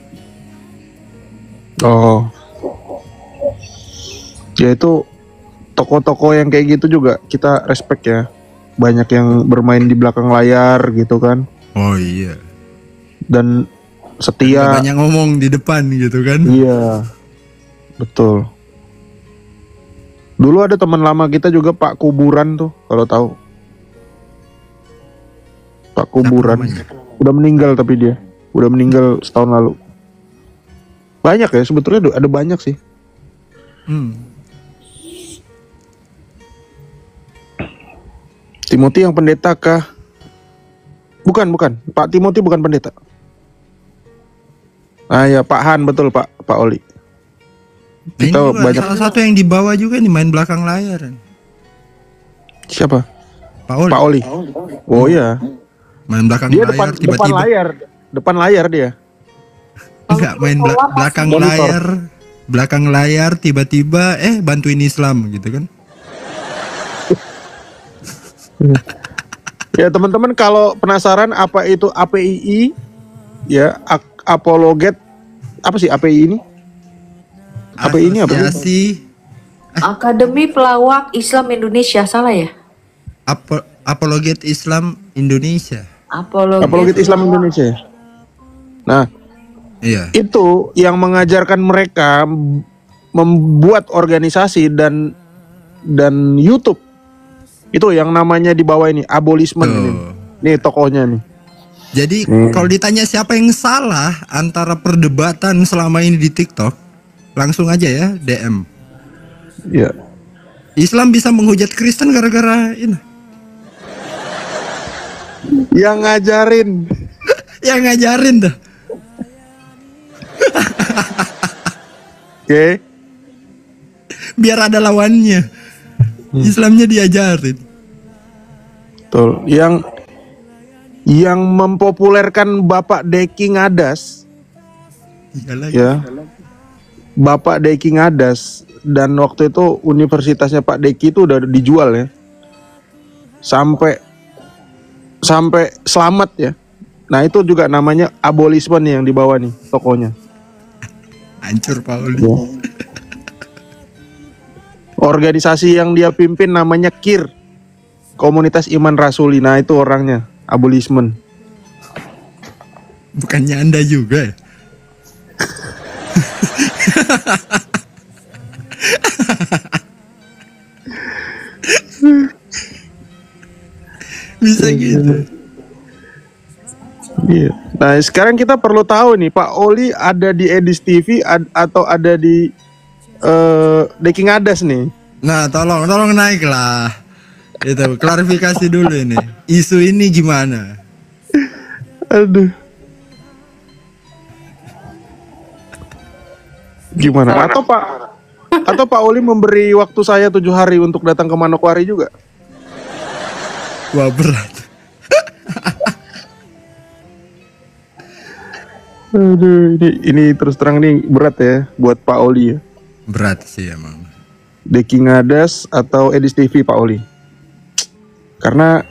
Oh. Ya itu toko-toko yang kayak gitu juga kita respect ya. Banyak yang bermain di belakang layar gitu kan. Oh iya. Dan setia. Banyak ngomong di depan gitu kan. Iya. Betul. Dulu ada teman lama kita juga Pak Kuburan tuh, kalau tahu. Pak Kuburan. Udah meninggal tapi dia. Udah meninggal setahun lalu. Banyak ya sebetulnya, ada banyak sih. Timothy yang pendeta kah? Bukan. Pak Timothy bukan pendeta. Ya Pak Han, betul Pak Oli. Kita banyak. Salah satu yang dibawa juga nih, main belakang layar. Siapa? Pak Oli. Oh iya. Main belakang dia layar tiba-tiba. Depan layar dia. Enggak, main belakang layar. Belakang layar tiba-tiba bantuin Islam gitu kan. Ya teman-teman, kalau penasaran apa itu APII ya, apologet apa sih API ini? API ini apa sih? Akademi Pelawak Islam Indonesia, salah ya? Apologet Islam Indonesia. Apologet Islam Indonesia. Nah, iya. Itu yang mengajarkan mereka membuat organisasi dan YouTube. Itu yang namanya di bawah ini abolismen ini. Nih tokohnya nih. Jadi kalau ditanya siapa yang salah antara perdebatan selama ini di TikTok, langsung aja ya DM. Iya. Islam bisa menghujat Kristen gara-gara ini. Yang ngajarin. Yang ngajarin dah. Oke. Biar ada lawannya. Islamnya diajarin. Betul. Yang mempopulerkan Bapak Deki Ngadas. Ya. Bapak Deki Ngadas, dan waktu itu universitasnya Pak Deki itu udah dijual ya. Sampai selamat ya. Nah, itu juga namanya abolisme nih yang dibawa nih tokonya. Hancur Pauli. Ya. Organisasi yang dia pimpin namanya KIR, Komunitas Iman Rasuli. Nah, itu orangnya, abolismen. Bukannya Anda juga ya? Bisa gitu. Iya. Nah, sekarang kita perlu tahu nih, Pak Oli ada di Edis TV atau ada di Deki Ngadas nih. Nah, tolong naik lah. Itu klarifikasi dulu ini. Isu ini gimana? Aduh. Gimana? Atau Pak Oli memberi waktu saya 7 hari untuk datang ke Manokwari juga? Wah, berat. Aduh, ini terus terang nih berat ya buat Pak Oli ya. Berat sih emang. Deki Ngadas atau Edis TV Pak Oli. Karena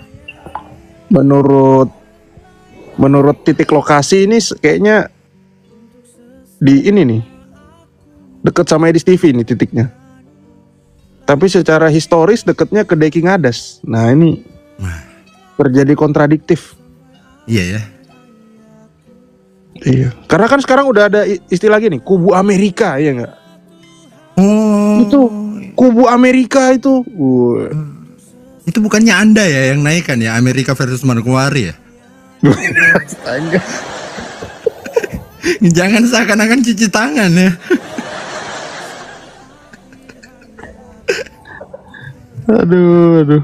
menurut titik lokasi ini kayaknya di ini nih deket sama Edis TV nih titiknya. Tapi secara historis deketnya ke Deki Ngadas. Nah, ini terjadi kontradiktif. Iya ya. Iya. Karena kan sekarang udah ada istilah gini, kubu Amerika, ya nggak? Itu kubu Amerika itu. Itu bukannya Anda ya yang naikkan ya, Amerika versus Manokwari ya? Jangan seakan-akan cuci tangan ya. Aduh.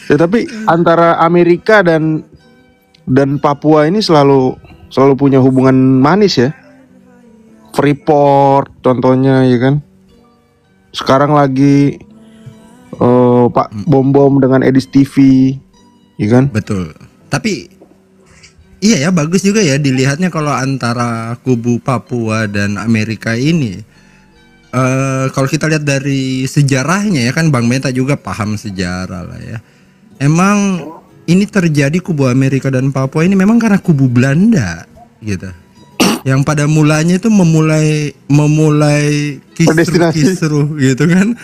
Ya, tapi antara Amerika dan Papua ini selalu punya hubungan manis ya. Freeport contohnya ya kan. Sekarang lagi Pak Bom dengan Edis TV, ya kan? Betul. Tapi iya ya, bagus juga ya dilihatnya kalau antara kubu Papua dan Amerika ini. Kalau kita lihat dari sejarahnya ya kan, Bang Meta juga paham sejarah lah ya. Emang ini terjadi kubu Amerika dan Papua ini memang karena kubu Belanda gitu. Yang pada mulanya itu memulai kisruh gitu kan.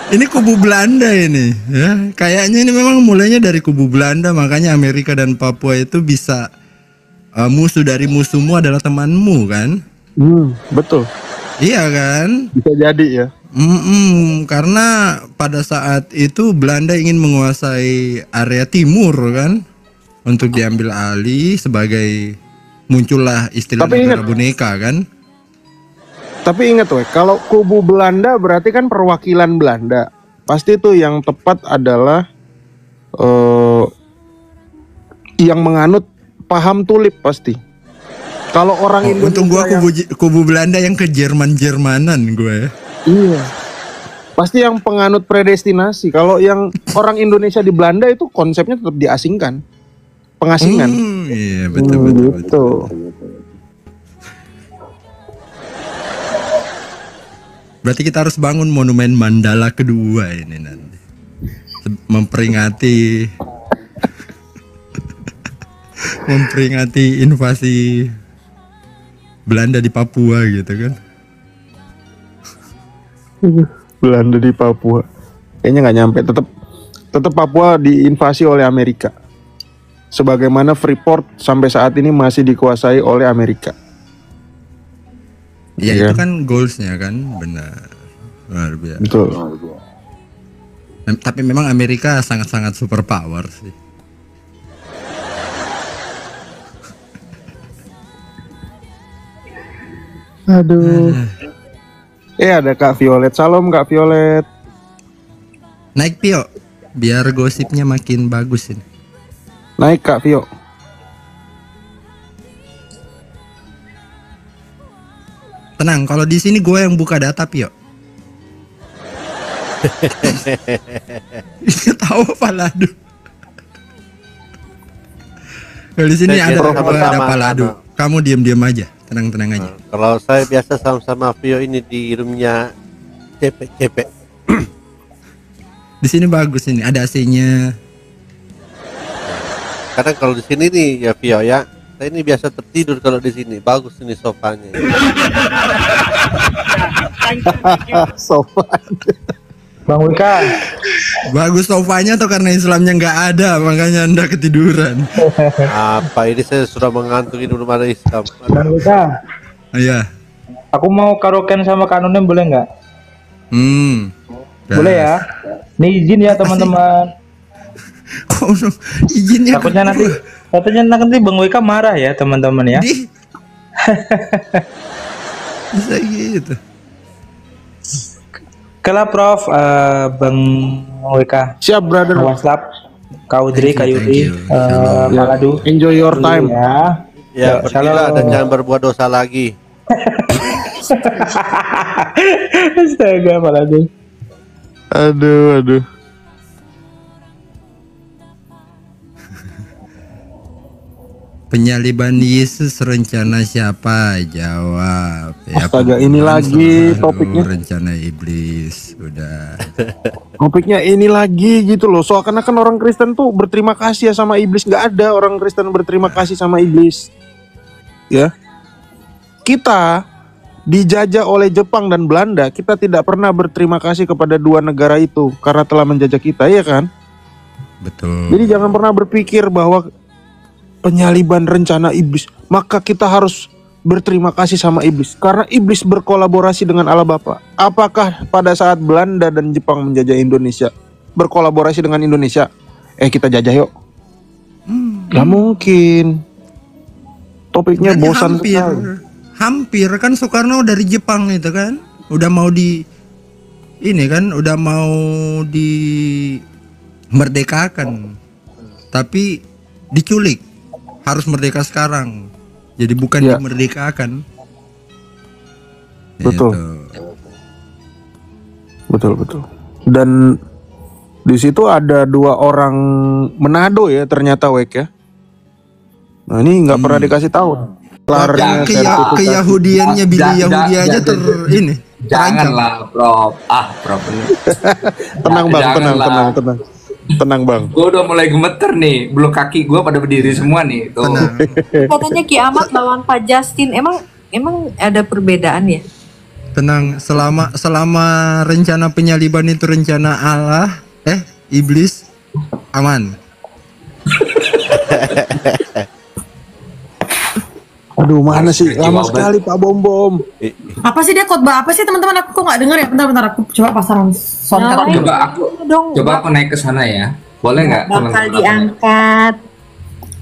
Ini kubu Belanda ini ya. Kayaknya ini memang mulainya dari kubu Belanda, makanya Amerika dan Papua itu bisa musuh dari musuhmu adalah temanmu kan? Betul. Iya kan? Bisa jadi ya. Karena pada saat itu Belanda ingin menguasai area timur kan, untuk diambil alih, sebagai muncullah istilah negara boneka kan. Tapi ingat weh, kalau kubu Belanda berarti kan perwakilan Belanda. Pasti itu yang tepat adalah yang menganut paham tulip pasti. Kalau orang Indonesia, untung gua kubu Belanda yang ke Jermanan gue. Iya. Pasti yang penganut predestinasi. Kalau yang orang Indonesia di Belanda itu konsepnya tetap diasingkan. Pengasingan. Iya, betul. Berarti kita harus bangun monumen Mandala kedua ini nanti. Memperingati invasi Belanda di Papua gitu kan. Belanda di Papua. Kayaknya nggak nyampe. Tetap Papua diinvasi oleh Amerika. Sebagaimana Freeport sampai saat ini masih dikuasai oleh Amerika. Ya itu kan goalsnya kan, benar. Luar biasa. Betul. Tapi memang Amerika sangat-sangat super power sih. Aduh. Ada Kak Violet. Salam Kak Violet. Naik Pio, biar gosipnya makin bagus ini. Naik Kak Vio. tenang. Kalau di sini gue yang buka data, Pio. Tahu Paladu. Kalau di sini ada Paladu. Kamu diam-diam aja, tenang-tenang aja. Kalau saya biasa sama-sama Vio ini di roomnya cepek. Di sini bagus ini, ada AC-nya. Kadang kalau di sini nih ya Vio ya, saya ini biasa tertidur kalau di sini. Bagus ini sofanya. Sofanya. Bang Wika. Bagus sofanya atau karena Islamnya nggak ada makanya Anda ketiduran? Apa ini saya sudah mengantuk ini belum ada Islam. Bang Wika. Iya. Aku mau karaokean sama Kak Nunem boleh nggak? Boleh ya. Nih izin ya teman-teman. Izinnya. Takutnya nanti Bang Wika marah ya teman-teman ya. Bisa gitu. Kela Prof, Bang Wika. Siap brother. WhatsApp, Kak Udri, Kak Yudi, Maladu. Enjoy your time. Ya, pergilah dan jangan berbuat dosa lagi. Astaga, Maladu. Aduh. Penyaliban Yesus rencana siapa? Jawab. Astaga, ini lagi topiknya. Rencana iblis. Udah. Topiknya ini lagi gitu loh. Seakan-akan orang Kristen tuh berterima kasih ya sama iblis. Nggak ada orang Kristen berterima kasih sama iblis. Ya. Kita dijajah oleh Jepang dan Belanda. Kita tidak pernah berterima kasih kepada dua negara itu karena telah menjajah kita, ya kan? Betul. Jadi jangan pernah berpikir bahwa penyaliban rencana iblis, maka kita harus berterima kasih sama iblis karena iblis berkolaborasi dengan Allah Bapa. Apakah pada saat Belanda dan Jepang menjajah Indonesia berkolaborasi dengan Indonesia? Kita jajah yuk. Gak mungkin. Topiknya bosan sekali. Hampir kan Soekarno dari Jepang itu kan, udah mau merdekakan, tapi diculik. Harus merdeka sekarang, jadi bukan dimerdekakan. Betul. Betul. Dan di situ ada dua orang Manado ya ternyata Wek ya. Nah ini nggak pernah dikasih tahu. Keyahudiannya Billy Yahudi aja ini. Janganlah Prof. Prof. Tenang Bang, tenang Bang. Gue udah mulai gemeter nih, bulu kaki gue pada berdiri semua nih. Tuh. Katanya Kiamat lawan Pak Justin, emang ada perbedaan ya? Tenang, selama rencana penyaliban itu rencana Allah, iblis aman. Aduh, mana sih? Lama sekali Pak Bom. Apa sih dia khotbah apa sih teman-teman? Aku kok nggak dengar ya? Bentar aku coba pasaran sound. Coba aku naik ke sana ya. Boleh nggak? Bakal diangkat.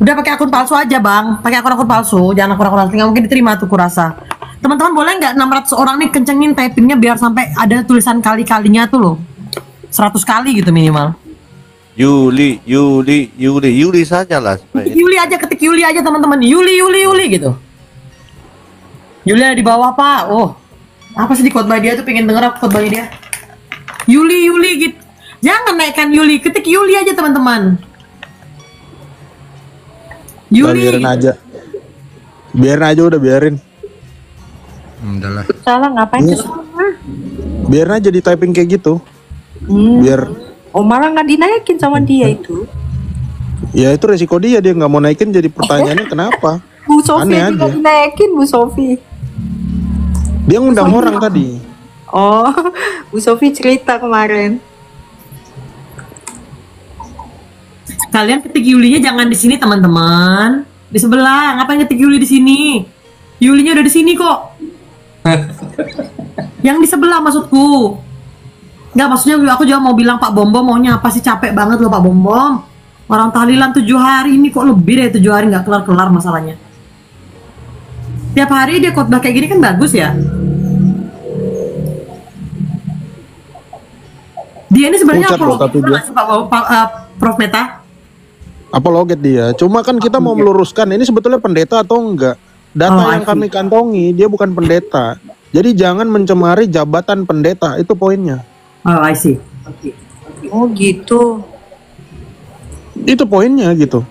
Udah pakai akun palsu aja Bang. Pakai akun palsu, jangan akun asli. Nggak mungkin diterima tuh kurasa. Teman-teman boleh nggak 600 orang nih kencengin typingnya biar sampai ada tulisan kali-kalinya tuh loh. 100 kali gitu minimal. Yuli saja lah. Ketik Yuli aja teman-teman. Yuli gitu. Yuli ada di bawah Pak. Oh, apa sih di khotbah dia tuh, pengen denger apa khotbahnya dia? Yuli gitu. Jangan naikkan Yuli, ketik Yuli aja teman-teman. Yuli. Biarin aja udah biarin. Udahlah. Salah ngapain sih? Biarin aja di typing kayak gitu. Biar. Oh malah nggak dinaikin sama dia itu. Ya itu resiko dia nggak mau naikin, jadi pertanyaannya kenapa? Bu Sofi juga dinaikin Bu Sofi. Dia ngundang orang tadi. Oh, Bu Sofi cerita kemarin. Kalian ketik Yulinya jangan di sini teman-teman. Di sebelah. Ngapain ketik Yuli di sini? Yulinya udah di sini kok. Yang di sebelah maksudku. Nggak, maksudnya aku juga mau bilang Pak Bom maunya apa sih, capek banget loh Pak Bom. Orang tahlilan 7 hari ini kok lebih dari 7 hari nggak kelar-kelar masalahnya. Tiap hari dia khotbah kayak gini kan bagus ya. Dia ini sebenarnya Prof Meta. Apologet dia. Cuma kan kita mau meluruskan ini sebetulnya pendeta atau enggak. Data yang kami kantongi dia bukan pendeta. Jadi jangan mencemari jabatan pendeta, itu poinnya. Oh, I see. Oh gitu. Itu poinnya gitu.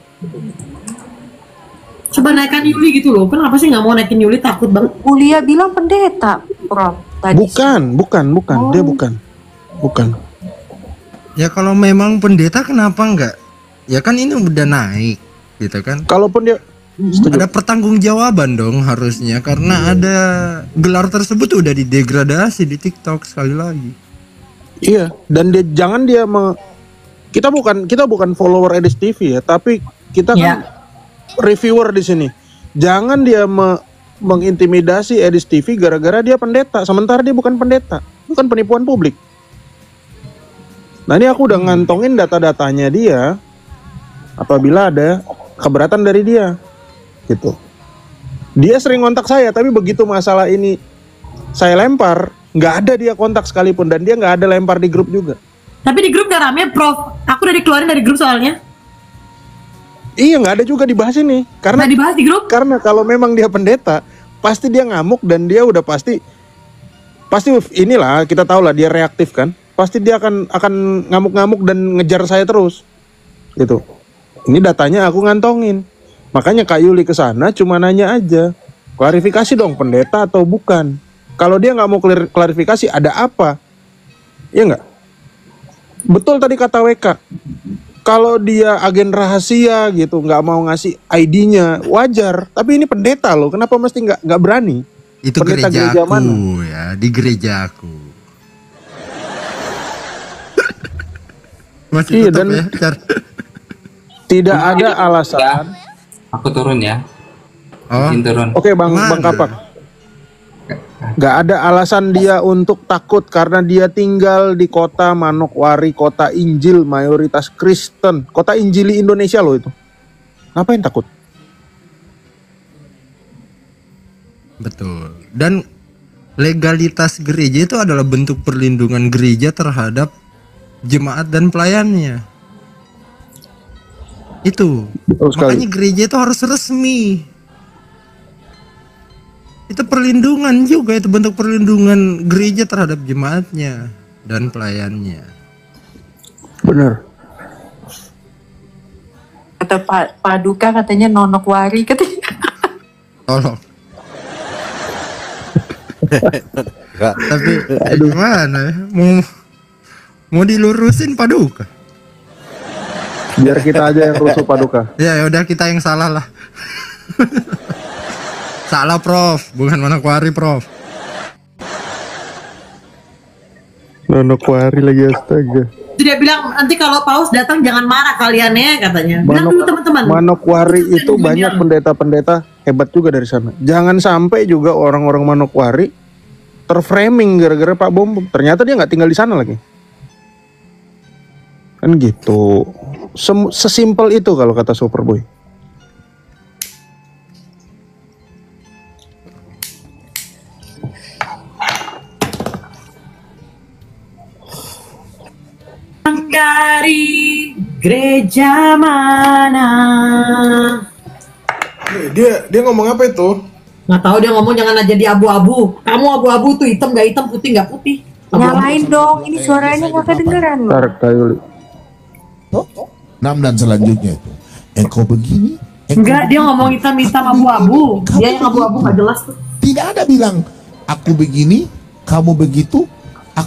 Coba naikkan Yuli gitu loh. Kenapa sih nggak mau naikin Yuli, takut banget? Ulia bilang pendeta, Prof. Tadi. Bukan. Dia bukan. Ya kalau memang pendeta kenapa enggak? Ya kan ini udah naik, gitu kan? Kalaupun dia ada pertanggungjawaban dong harusnya, karena ada gelar tersebut udah didegradasi di TikTok sekali lagi. Iya, dan kita bukan follower Edis TV ya, tapi kita kan reviewer di sini. Jangan dia mengintimidasi Edis TV gara-gara dia pendeta, sementara dia bukan pendeta, bukan penipuan publik. Nah ini aku udah ngantongin data-datanya dia, apabila ada keberatan dari dia, gitu. Dia sering kontak saya, tapi begitu masalah ini saya lempar, nggak ada dia kontak sekalipun, dan dia nggak ada lempar di grup juga. Tapi di grup gak rame, Prof. Aku udah dikeluarin dari grup soalnya. Iya, nggak ada juga dibahas ini, karena dibahas di grup. Karena kalau memang dia pendeta, pasti dia ngamuk dan dia udah pasti inilah, kita tahu lah dia reaktif kan. Pasti dia akan ngamuk-ngamuk dan ngejar saya terus, gitu. Ini datanya aku ngantongin, makanya Kak Yuli kesana cuma nanya aja, klarifikasi dong pendeta atau bukan. Kalau dia nggak mau klarifikasi, ada apa? Ya nggak? Betul tadi kata WK. Kalau dia agen rahasia gitu, nggak mau ngasih ID-nya, wajar. Tapi ini pendeta loh, kenapa mesti nggak berani? Itu pendeta gereja mana? Ya, di gereja aku. Iya, dan tidak ada alasan. Aku turun ya. Oh. Turun. Oke, Bang Kapak. Gak ada alasan dia untuk takut karena dia tinggal di kota Manokwari, kota Injil, mayoritas Kristen. Kota Injili Indonesia loh itu. Ngapain takut? Betul. Dan legalitas gereja itu adalah bentuk perlindungan gereja terhadap jemaat dan pelayannya. Itu. Makanya gereja itu harus resmi. Itu perlindungan juga, itu bentuk perlindungan gereja terhadap jemaatnya dan pelayannya. Benar. Kata Pak Duka katanya Nonokwari katanya. Tolong. Tapi gimana ya? Mau dilurusin Pak Duka? Biar kita aja yang rusuh Pak Duka. Ya udah, kita yang salah lah. Salah Prof, bukan Manokwari Prof. Manokwari lagi, astaga. Dia bilang nanti kalau paus datang jangan marah kalian ya katanya. Bilang dulu teman-teman. Manokwari itu banyak pendeta-pendeta hebat juga dari sana. Jangan sampai juga orang-orang Manokwari terframing gara-gara Pak Bom. Ternyata dia nggak tinggal di sana lagi. Kan gitu. Sesimpel itu kalau kata Superboy. Dari gereja mana? Dia ngomong apa itu? Nggak tahu, dia ngomong jangan aja di abu-abu. Kamu abu-abu tuh hitam nggak hitam, putih nggak putih. Nyalain dong, ini suaranya nggak kedengeran loh. Dan selanjutnya itu Eko begini. Enggak, dia ngomong hitam-hitam abu-abu. Dia yang abu-abu nggak jelas tuh. Tidak ada bilang aku begini, kamu begitu,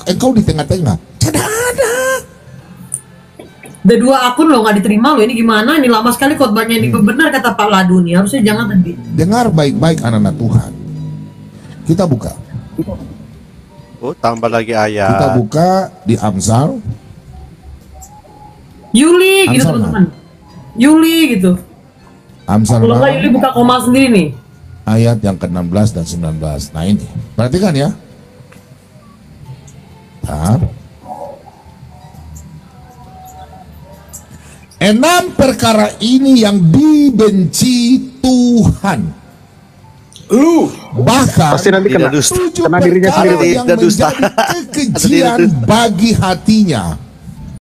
engkau di tengah-tengah. Tidak ada. Ada dua akun loh, nggak diterima loh. Ini gimana? Ini lama sekali khotbahnya ini. Benar kata Pak Laduni, harusnya jangan nanti. Dengar baik-baik anak-anak Tuhan. Kita buka. Oh, tambah lagi ayat. Kita buka di Amsal. Yuli gitu teman-teman. Yuli gitu. Amsal. Kalau nggak Yuli buka koma sendiri nih. Ayat yang ke-16 dan 19. Nah ini, perhatikan ya. Nah. 6 perkara ini yang dibenci Tuhan. Bahkan pasti nanti kena dirinya sendiri yang menjadi kekejian bagi hatinya.